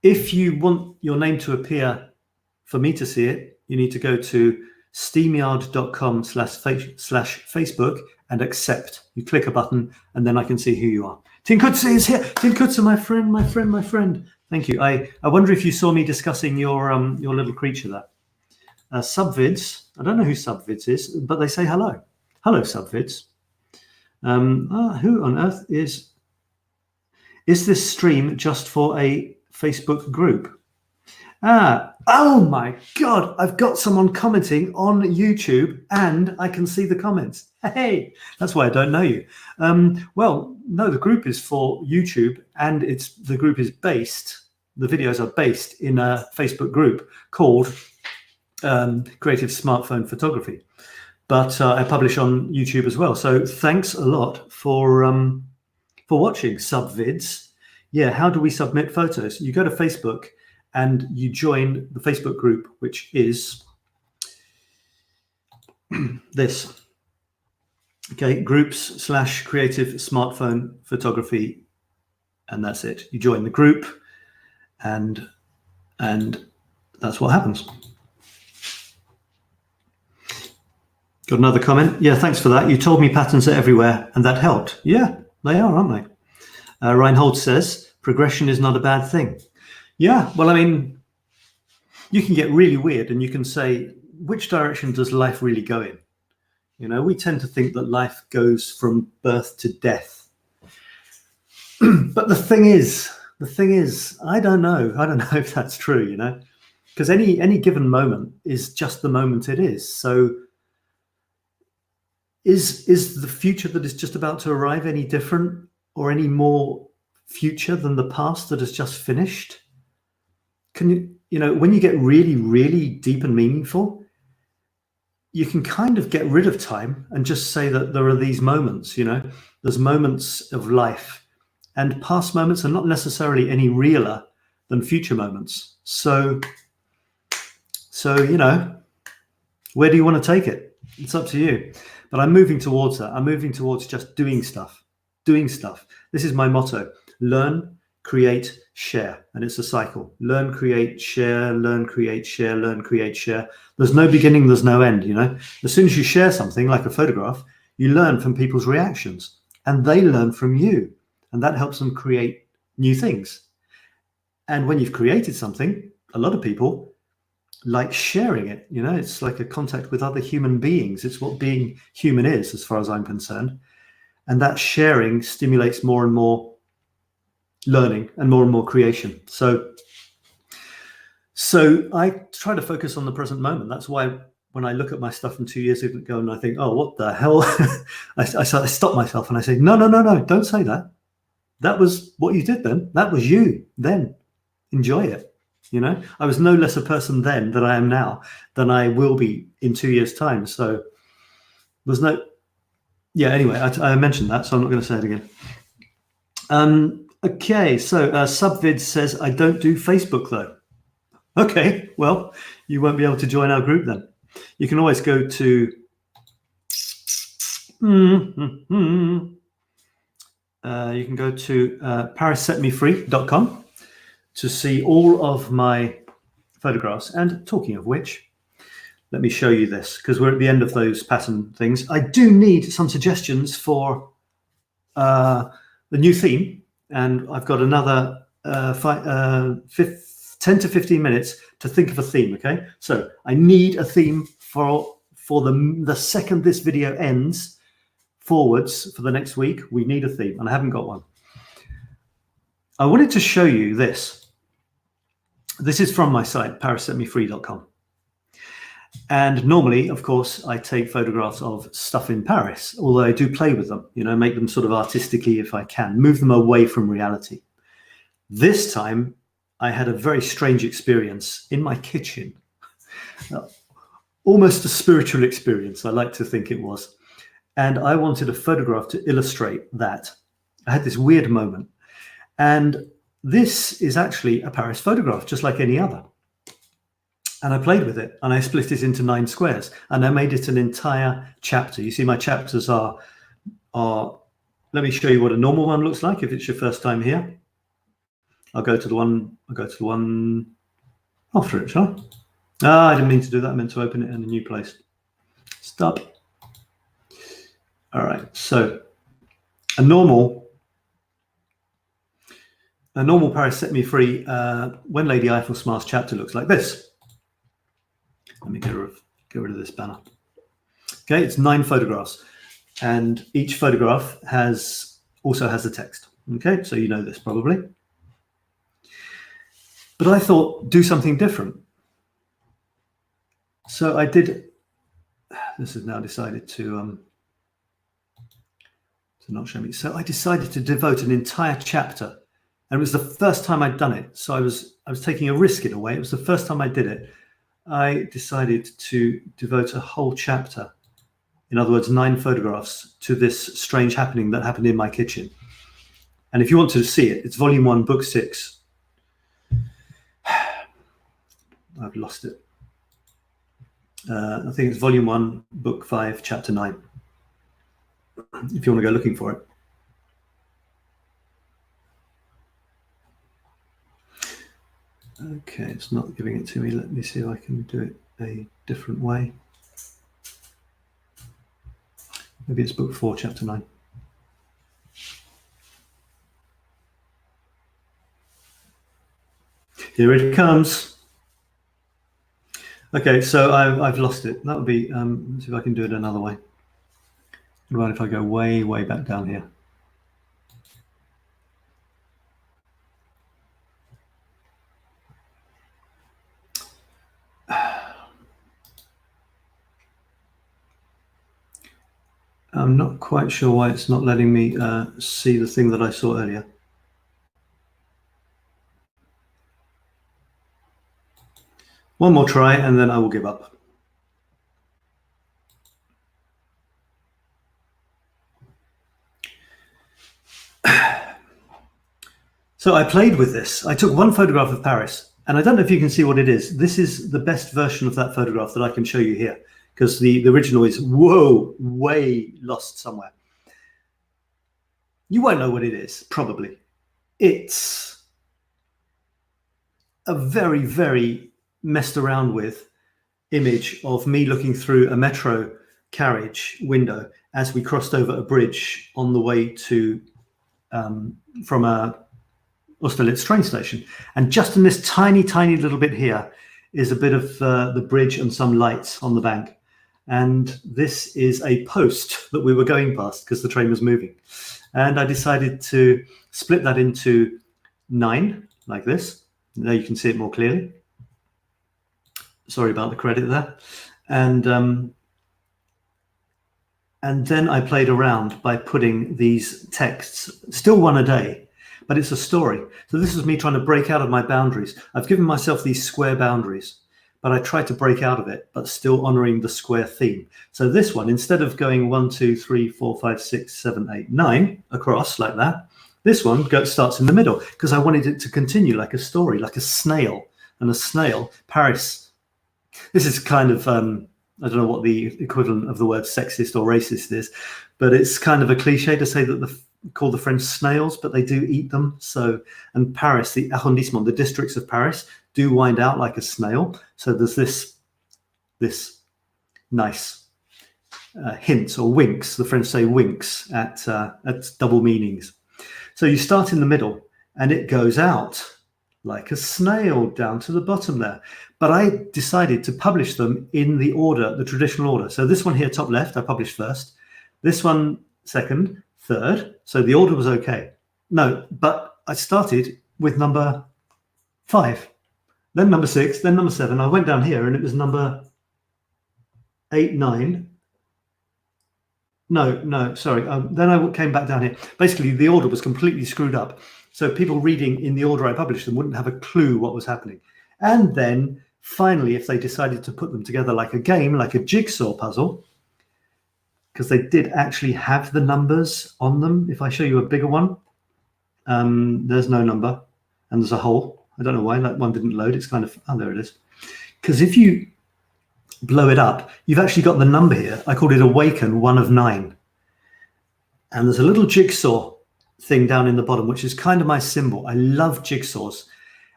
If you want your name to appear for me to see it, you need to go to steamyard.com/Facebook and accept. You click a button and then I can see who you are. 𝗙𝗏𝗃𝗓 is here. 𝗙𝗏𝗃𝗓, my friend. Thank you. I wonder if you saw me discussing your little creature there. Subvids. I don't know who Subvids is, but they say hello. Hello, Subvids. Who on earth is this stream just for a Facebook group? Oh my God, I've got someone commenting on YouTube and I can see the comments. Hey, that's why I don't know you. Well, no, the group is for YouTube and the group is based, the videos are based in a Facebook group called Creative Smartphone Photography. But I publish on YouTube as well. So thanks a lot for watching, Subvids. Yeah, how do we submit photos? You go to Facebook and you join the Facebook group, which is this. Okay, groups/creative smartphone photography, and that's it. You join the group, and that's what happens. Got another comment. Yeah, thanks for that. You told me patterns are everywhere, and that helped. Yeah, they are, aren't they? Reinhold says, progression is not a bad thing. Yeah, well, I mean, you can get really weird and you can say, which direction does life really go in? You know, we tend to think that life goes from birth to death. But the thing is, I don't know if that's true, you know, because any given moment is just the moment it is. So is the future that is just about to arrive any different or any more future than the past that has just finished? Can you know, when you get really, really deep and meaningful, you can kind of get rid of time and just say that there are these moments, you know, there's moments of life, and past moments are not necessarily any realer than future moments. So, you know, where do you want to take it? It's up to you. But I'm moving towards that. I'm moving towards just doing stuff. This is my motto: learn, create, share. And it's a cycle. Learn, create, share, learn, create, share, learn, create, share. There's no beginning, there's no end, you know. As soon as you share something like a photograph, you learn from people's reactions. and they learn from you, and that helps them create new things. And when you've created something, a lot of people like sharing it. You know, it's like a contact with other human beings. It's what being human is, as far as I'm concerned. And that sharing stimulates more and more learning and more creation. So I try to focus on the present moment. That's why when I look at my stuff from 2 years ago and I think, oh, what the hell? I stop myself and I say, no, don't say that. That was what you did then. That was you then. Enjoy it. You know, I was no less a person then than I am now, than I will be in 2 years' time. So there's no, yeah, anyway, I mentioned that, so I'm not going to say it again. Okay, so Subvid says, I don't do Facebook though. Okay, well, you won't be able to join our group then. You can always go to 𝗙𝗛𝗡𝗕𝗕𝗢𝗓𝗡 to see all of my photographs. And talking of which, let me show you this, because we're at the end of those pattern things. I do need some suggestions for the new theme, and I've got another 10 to 15 minutes to think of a theme. Okay, so I need a theme for the second this video ends forwards for the next week. We need a theme, and I haven't got one. I wanted to show you this. This is from my site, 𝗙𝗛𝗡𝗕𝗢𝗢𝗞.com. And normally, of course, I take photographs of stuff in Paris, although I do play with them, you know, make them sort of artistically if I can, move them away from reality. This time, I had a very strange experience in my kitchen. Almost a spiritual experience, I like to think it was. And I wanted a photograph to illustrate that. I had this weird moment. And this is actually a Paris photograph, just like any other. And I played with it, and I split it into 9 squares, and I made it an entire chapter. You see, my chapters are. Let me show you what a normal one looks like if it's your first time here. I'll go to the one after it, shall I? I didn't mean to do that. I meant to open it in a new place. Stop. All right, so a normal Paris Set Me Free When Lady Eiffel Smiles chapter looks like this. Let me get rid of this banner. Okay, it's 9 photographs, and each photograph also has the text. Okay, so you know this probably. But I thought, do something different. So I did. This has now decided to not show me. So I decided to devote an entire chapter. And it was the first time I'd done it. So I was taking a risk in a way. It was the first time I did it. I decided to devote a whole chapter, in other words, 9 photographs, to this strange happening that happened in my kitchen. And if you want to see it, it's volume 1, book 6. I've lost it. I think it's volume 1, book 5, chapter 9. If you want to go looking for it. Okay, it's not giving it to me. Let me see if I can do it a different way. Maybe it's book 4, chapter 9. Here it comes. Okay, so I've lost it. That would be, let's see if I can do it another way. What about if I go way, way back down here? I'm not quite sure why it's not letting me see the thing that I saw earlier. One more try and then I will give up. So I played with this. I took one photograph of Paris, and I don't know if you can see what it is. This is the best version of that photograph that I can show you here, because the original is, whoa, way lost somewhere. You won't know what it is, probably. It's a very, very messed around with image of me looking through a metro carriage window, as we crossed over a bridge on the way to from 𝗟𝗓𝗡𝗕 train station. And just in this tiny little bit here is a bit of the bridge and some lights on the bank. And this is a post that we were going past because the train was moving. And I decided to split that into 9, like this. There you can see it more clearly. Sorry about the credit there. And then I played around by putting these texts, still one a day, but it's a story. So this is me trying to break out of my boundaries. I've given myself these square boundaries, but I try to break out of it, but still honoring the square theme. So this one, instead of going 1, 2, 3, 4, 5, 6, 7, 8, 9 across like that, this one starts in the middle because I wanted it to continue like a story, like a snail. And a snail, Paris. This is kind of, I don't know what the equivalent of the word sexist or racist is, but it's kind of a cliche to say that call the French snails, but they do eat them. So, and Paris, the arrondissement, the districts of Paris do wind out like a snail. So there's this nice hints or winks. The French say winks at double meanings. So you start in the middle and it goes out like a snail down to the bottom there. But I decided to publish them in the order, the traditional order. So this one here, top left, I published first. This one, second, third. So the order was okay. No, but I started with number 5, then number 6, then number 7. I went down here and it was number 8, 9. No, sorry. Then I came back down here. Basically, the order was completely screwed up. So people reading in the order I published them wouldn't have a clue what was happening. And then finally, if they decided to put them together like a game, like a jigsaw puzzle, because they did actually have the numbers on them. If I show you a bigger one, there's no number and there's a hole. I don't know why that one didn't load. It's kind of, oh, there it is. Because if you blow it up, you've actually got the number here. I called it Awaken 1 of 9. And there's a little jigsaw thing down in the bottom, which is kind of my symbol. I love jigsaws.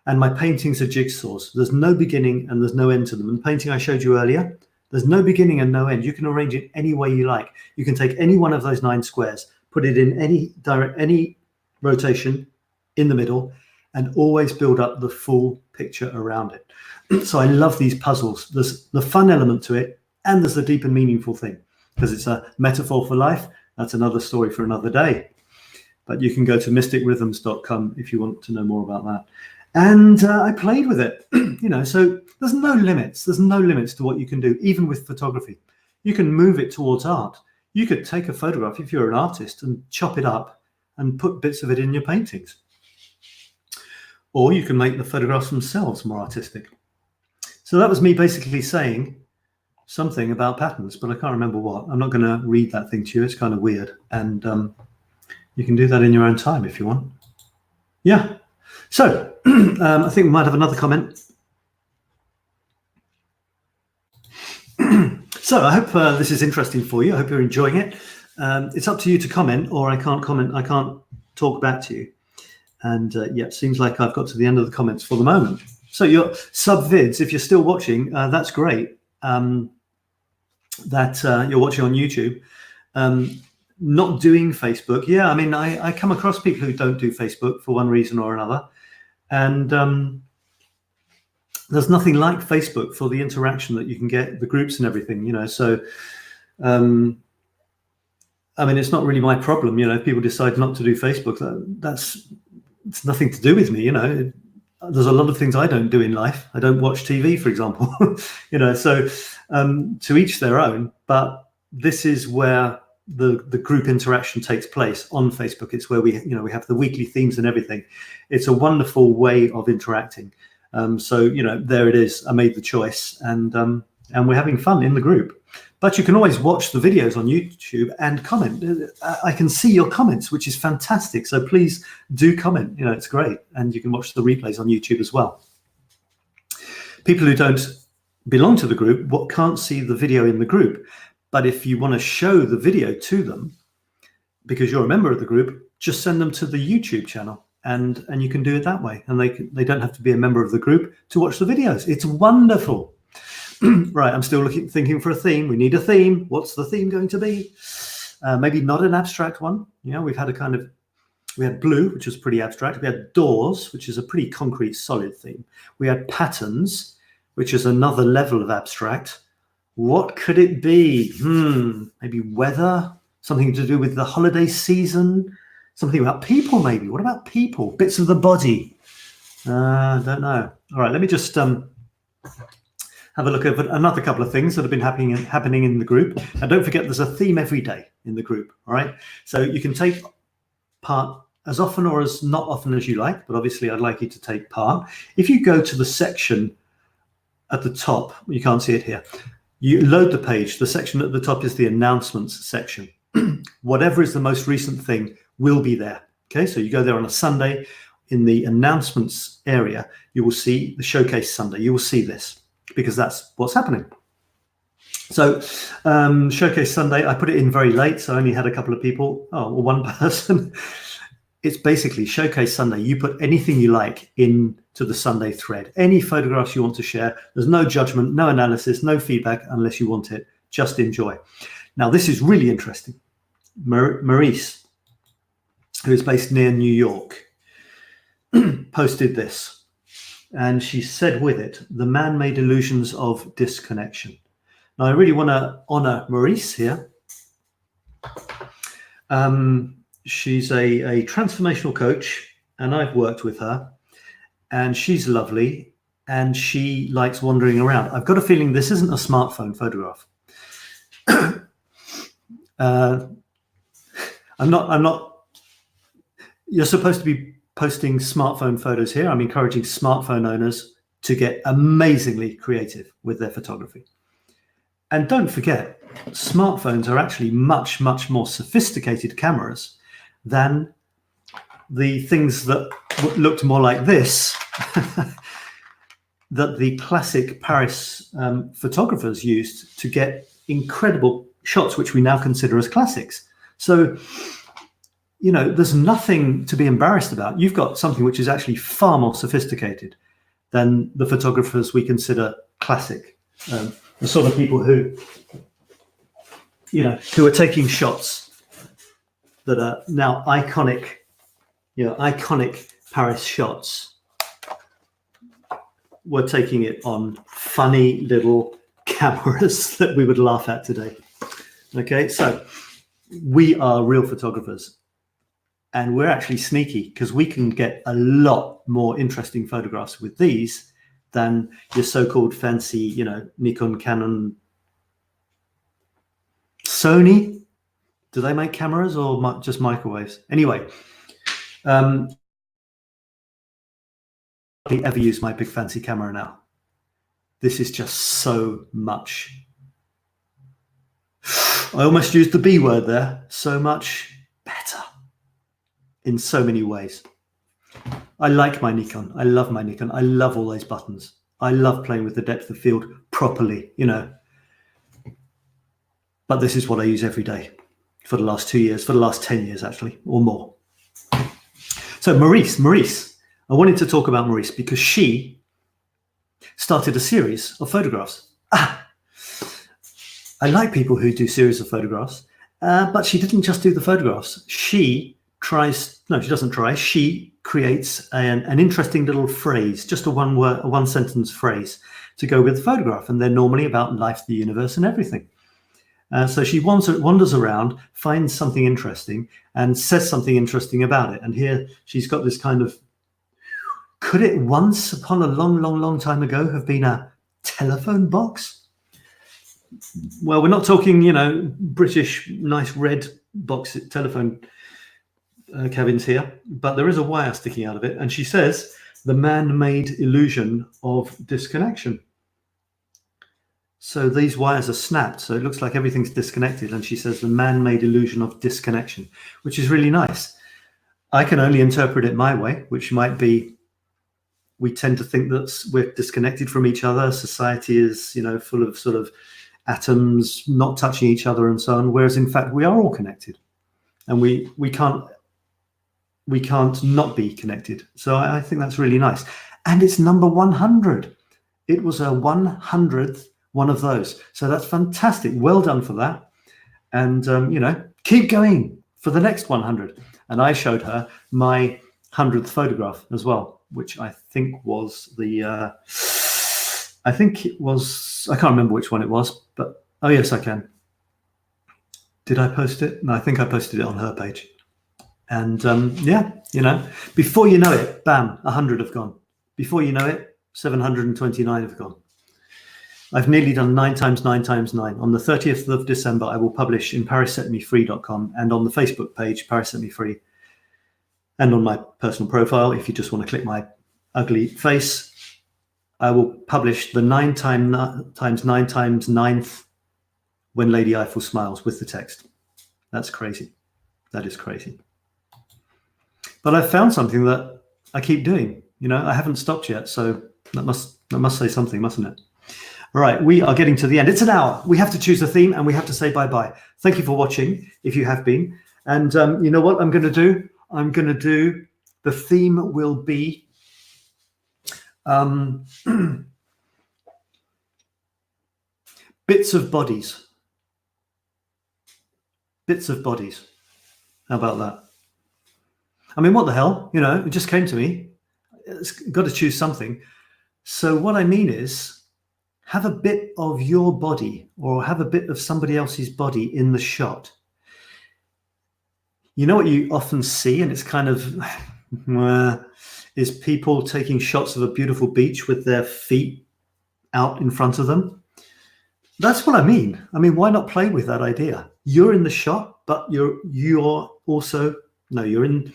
And my paintings are jigsaws. There's no beginning and there's no end to them. And the painting I showed you earlier, there's no beginning and no end. You can arrange it any way you like. You can take any one of those 9 squares, put it in any rotation in the middle, and always build up the full picture around it. So I love these puzzles. There's the fun element to it, and there's the deep and meaningful thing, because it's a metaphor for life. That's another story for another day. But you can go to mysticrhythms.com if you want to know more about that. And I played with it, so there's no limits. There's no limits to what you can do, even with photography. You can move it towards art. You could take a photograph, if you're an artist, and chop it up and put bits of it in your paintings. Or you can make the photographs themselves more artistic. So that was me basically saying something about patterns, but I can't remember what. I'm not going to read that thing to you. It's kind of weird. And you can do that in your own time if you want. Yeah. So I think we might have another comment. So I hope this is interesting for you. I hope you're enjoying it. It's up to you to comment, or I can't comment. I can't talk back to you. And yeah, it seems like I've got to the end of the comments for the moment. So your sub vids, if you're still watching, that's great. That you're watching on YouTube. Not doing Facebook. Yeah, I mean, I come across people who don't do Facebook for one reason or another. And there's nothing like Facebook for the interaction that you can get, the groups and everything, So, I mean, it's not really my problem, if people decide not to do Facebook, it's nothing to do with me, There's a lot of things I don't do in life. I don't watch TV, for example, so to each their own. But this is where the group interaction takes place on Facebook. It's where we have the weekly themes and everything. It's a wonderful way of interacting. So there it is. I made the choice, and we're having fun in the group. But you can always watch the videos on YouTube and comment. I can see your comments, which is fantastic. So please do comment. It's great, and you can watch the replays on YouTube as well. People who don't belong to the group can't see the video in the group. But if you want to show the video to them, because you're a member of the group, just send them to the YouTube channel, and you can do it that way. And they don't have to be a member of the group to watch the videos. It's wonderful. Right, I'm still thinking for a theme. We need a theme. What's the theme going to be? maybe not an abstract one. We've had we had blue, which was pretty abstract. We had doors, which is a pretty concrete, solid theme. We had patterns, which is another level of abstract. What could it be? Maybe weather, something to do with the holiday season, something about people maybe. What about people? Bits of the body? Don't know. All right, let me just have a look at another couple of things that have been happening in the group. And don't forget, there's a theme every day in the group, all right? So you can take part as often or as not often as you like, but obviously I'd like you to take part. If you go to the section at the top, you can't see it here, you load the page. The section at the top is the announcements section. Whatever is the most recent thing will be there, okay? So you go there on a Sunday, in the announcements area, you will see the Showcase Sunday. You will see this because that's what's happening. So Showcase Sunday, I put it in very late, so I only had a couple of people, or one person. It's basically Showcase Sunday. You put anything you like into the Sunday thread, any photographs you want to share. There's no judgment, no analysis, no feedback unless you want it. Just enjoy. Now, this is really interesting. Maurice, who is based near New York, posted this. And she said with it, the man-made illusions of disconnection. Now, I really want to honor Maurice here. She's a transformational coach, and I've worked with her, and she's lovely, and she likes wandering around. I've got a feeling this isn't a smartphone photograph. I'm not, you're supposed to be posting smartphone photos here. I'm encouraging smartphone owners to get amazingly creative with their photography. And don't forget, smartphones are actually much, much more sophisticated cameras than the things that looked more like this that the classic Paris photographers used to get incredible shots, which we now consider as classics. So, there's nothing to be embarrassed about. You've got something which is actually far more sophisticated than the photographers we consider classic. The sort of people who are taking shots that are now iconic, iconic Paris shots. We're taking it on funny little cameras that we would laugh at today. Okay, so we are real photographers, and we're actually sneaky because we can get a lot more interesting photographs with these than your so-called fancy, Nikon, Canon, Sony. Do they make cameras or just microwaves? Anyway, I don't ever use my big fancy camera now. This is just so much. I almost used the B word there. So much better in so many ways. I like my Nikon. I love my Nikon. I love all those buttons. I love playing with the depth of field properly, But this is what I use every day for the last 2 years, for the last 10 years, actually, or more. So Maurice, I wanted to talk about Maurice because she started a series of photographs. I like people who do series of photographs, but she didn't just do the photographs. She creates an interesting little phrase, just a one sentence phrase to go with the photograph. And they're normally about life, the universe, and everything. So she wanders around, finds something interesting, and says something interesting about it. And here she's got this kind of, could it once upon a long, long, long time ago have been a telephone box? Well, we're not talking, British, nice red box telephone cabins here, but there is a wire sticking out of it. And she says, the man-made illusion of disconnection. So these wires are snapped, so it looks like everything's disconnected. And she says the man-made illusion of disconnection, which is really nice. I can only interpret it my way, which might be, we tend to think that we're disconnected from each other. Society is, full of sort of atoms not touching each other and so on, whereas in fact we are all connected, and we can't not be connected. So I think that's really nice. And it's number 100. It was a 100th one of those. So that's fantastic. Well done for that. And, keep going for the next 100. And I showed her my 100th photograph as well, which I think was I can't remember which one it was, but oh yes, I can. Did I post it? No, I think I posted it on her page. And yeah, you know, before you know it, bam, 100 have gone. Before you know it, 729 have gone. I've nearly done 9 times 9 times 9. On the 30th of December, I will publish in 𝗪𝗡𝗎𝗓.com and on the Facebook page, 𝗪𝗡𝗎𝗓, and on my personal profile, if you just want to click my ugly face, I will publish the 9 times 9 times 9th When Lady Eiffel Smiles with the text. That's crazy. That is crazy. But I've found something that I keep doing. You know, I haven't stopped yet, so that must say something, mustn't it? All right, we are getting to the end. It's an hour. We have to choose a theme and we have to say bye-bye. Thank you for watching, if you have been. And you know what I'm going to do? I'm going to do, the theme will be bits of bodies. Bits of bodies. How about that? I mean, what the hell? You know, it just came to me. It's got to choose something. So what I mean is, have a bit of your body or have a bit of somebody else's body in the shot. You know what you often see, and it's kind of, is people taking shots of a beautiful beach with their feet out in front of them. That's what I mean. I mean, why not play with that idea? You're in the shot, but you're also, no, you're in,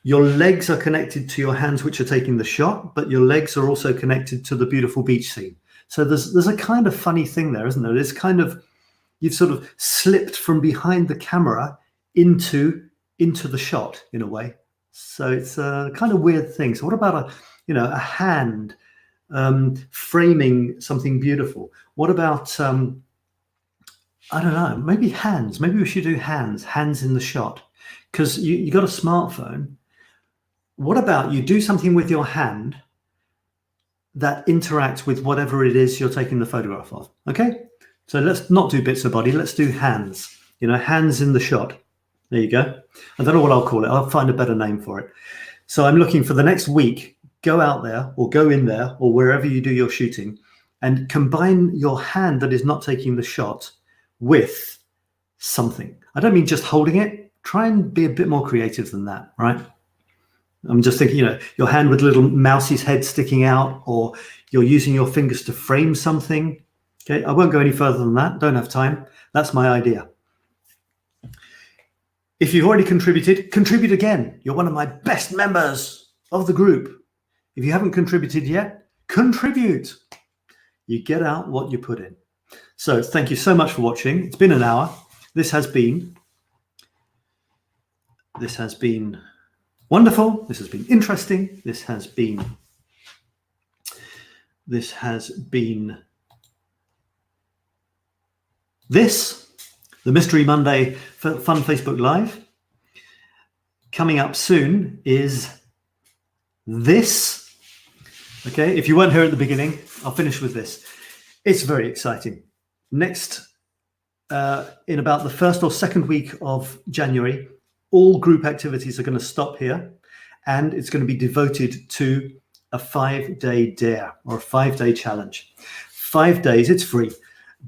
your legs are connected to your hands, which are taking the shot, but your legs are also connected to the beautiful beach scene. So there's a kind of funny thing there, isn't there? It's kind of, you've sort of slipped from behind the camera into the shot in a way. So it's a kind of weird thing. So what about a hand framing something beautiful? What about, I don't know, maybe hands. Maybe we should do hands in the shot. Because you got a smartphone. What about you do something with your hand that interacts with whatever it is you're taking the photograph of? Okay, so let's not do bits of body. Let's do hands. You know, hands in the shot. There you go. I don't know what I'll call it. I'll find a better name for it. So I'm looking for the next week. Go out there or go in there or wherever you do your shooting and combine your hand that is not taking the shot with something. I don't mean just holding it. Try and be a bit more creative than that, right? I'm just thinking, you know, your hand with a little mouse's head sticking out, or you're using your fingers to frame something. Okay, I won't go any further than that. Don't have time. That's my idea. If you've already contributed, contribute again. You're one of my best members of the group. If you haven't contributed yet, contribute. You get out what you put in. So thank you so much for watching. It's been an hour. This has been wonderful. This has been interesting. This has been the Mystery Monday Fun Facebook Live. Coming up soon is this. Okay, if you weren't here at the beginning, I'll finish with this. It's very exciting. Next, in about the first or second week of January, all group activities are going to stop here, and it's going to be devoted to a 5-day dare or a 5-day challenge. 5 days, it's free,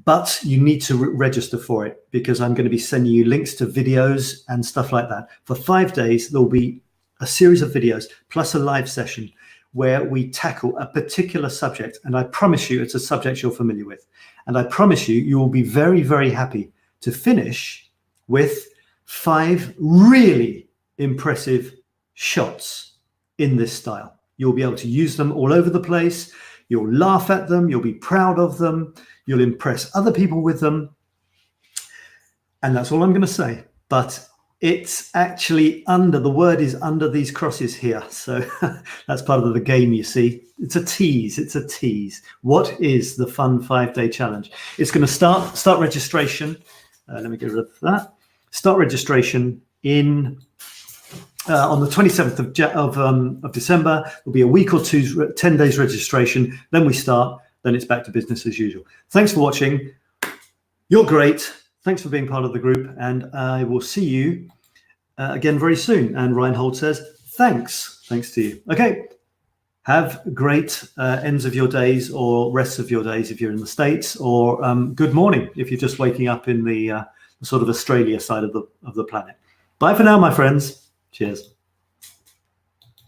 but you need to register for it because I'm going to be sending you links to videos and stuff like that. For 5 days, there'll be a series of videos plus a live session where we tackle a particular subject. And I promise you, it's a subject you're familiar with. And I promise you, you will be very, very happy to finish with 5 really impressive shots in this style. You'll be able to use them all over the place. You'll laugh at them. You'll be proud of them. You'll impress other people with them. And that's all I'm going to say. But it's actually the word is under these crosses here. So that's part of the game, you see. It's a tease. It's a tease. What is the fun 5-day challenge? It's going to start registration. Let me get rid of that. Start registration on the 27th of December. There'll be a week or two, 10 days registration. Then we start. Then it's back to business as usual. Thanks for watching. You're great. Thanks for being part of the group, and I will see you again very soon. And Reinhold says, thanks to you. Okay, have great ends of your days or rests of your days if you're in the States, or good morning if you're just waking up in the sort of Australia side of the planet. Bye for now, my friends. Cheers.